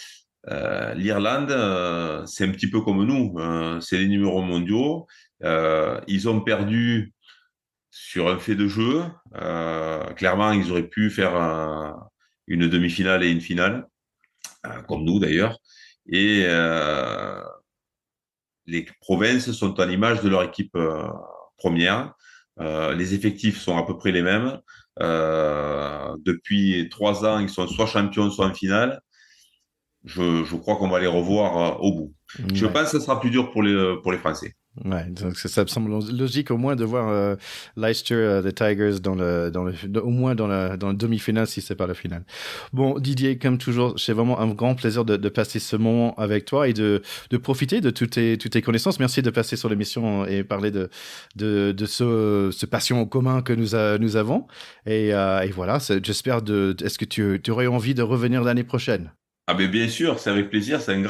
L'Irlande, c'est un petit peu comme nous. C'est les numéros mondiaux. Ils ont perdu sur un fait de jeu. Clairement, ils auraient pu faire une demi-finale et une finale, comme nous d'ailleurs. Et les provinces sont à l'image de leur équipe première. Les effectifs sont à peu près les mêmes. Depuis 3 ans, ils sont soit champions, soit en finale. Je crois qu'on va les revoir au bout. Je Ouais. pense que ce sera plus dur pour les Français. Ouais, donc ça me semble logique au moins de voir Leicester, the Tigers au moins dans la demi-finale si c'est pas la finale. Bon, Didier, comme toujours, c'est vraiment un grand plaisir de passer ce moment avec toi et de profiter de toutes tes connaissances. Merci de passer sur l'émission et parler de ce passion en commun que nous avons. Et voilà, j'espère est-ce que tu aurais envie de revenir l'année prochaine? Ah ben bien sûr, c'est avec plaisir. C'est un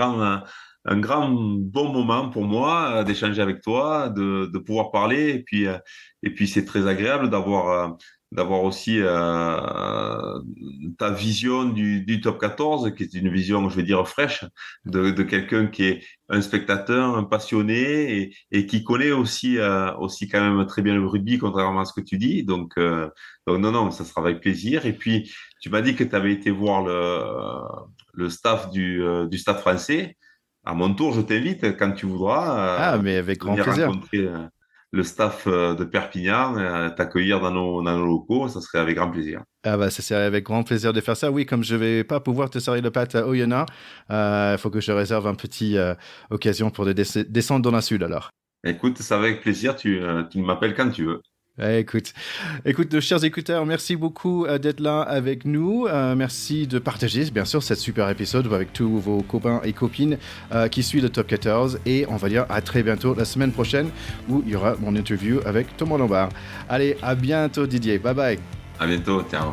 grand bon moment pour moi d'échanger avec toi, de pouvoir parler. Et puis c'est très agréable d'avoir aussi ta vision du top 14, qui est une vision, je vais dire, fraîche, de quelqu'un qui est un spectateur, un passionné et qui connaît aussi quand même très bien le rugby, contrairement à ce que tu dis. Donc non, non, ça sera avec plaisir. Et puis, tu m'as dit que tu avais été voir le staff du Stade français. À mon tour, je t'invite quand tu voudras Ah, mais avec grand venir plaisir. rencontrer le staff de Perpignan, t'accueillir dans nos locaux. Ça serait avec grand plaisir. Ah bah ça serait avec grand plaisir de faire ça. Oui, comme je vais pas pouvoir te servir le pâte à Oyonnax, il faut que je réserve un petit occasion pour descendre dans la sud alors. Écoute, ça va avec plaisir. Tu m'appelles quand tu veux. Écoute, nos chers écouteurs, merci beaucoup d'être là avec nous. Merci de partager, bien sûr, cet super épisode avec tous vos copains et copines qui suivent le Top 14. Et on va dire à très bientôt la semaine prochaine où il y aura mon interview avec Thomas Lombard. Allez, à bientôt Didier. Bye bye. À bientôt. Ciao.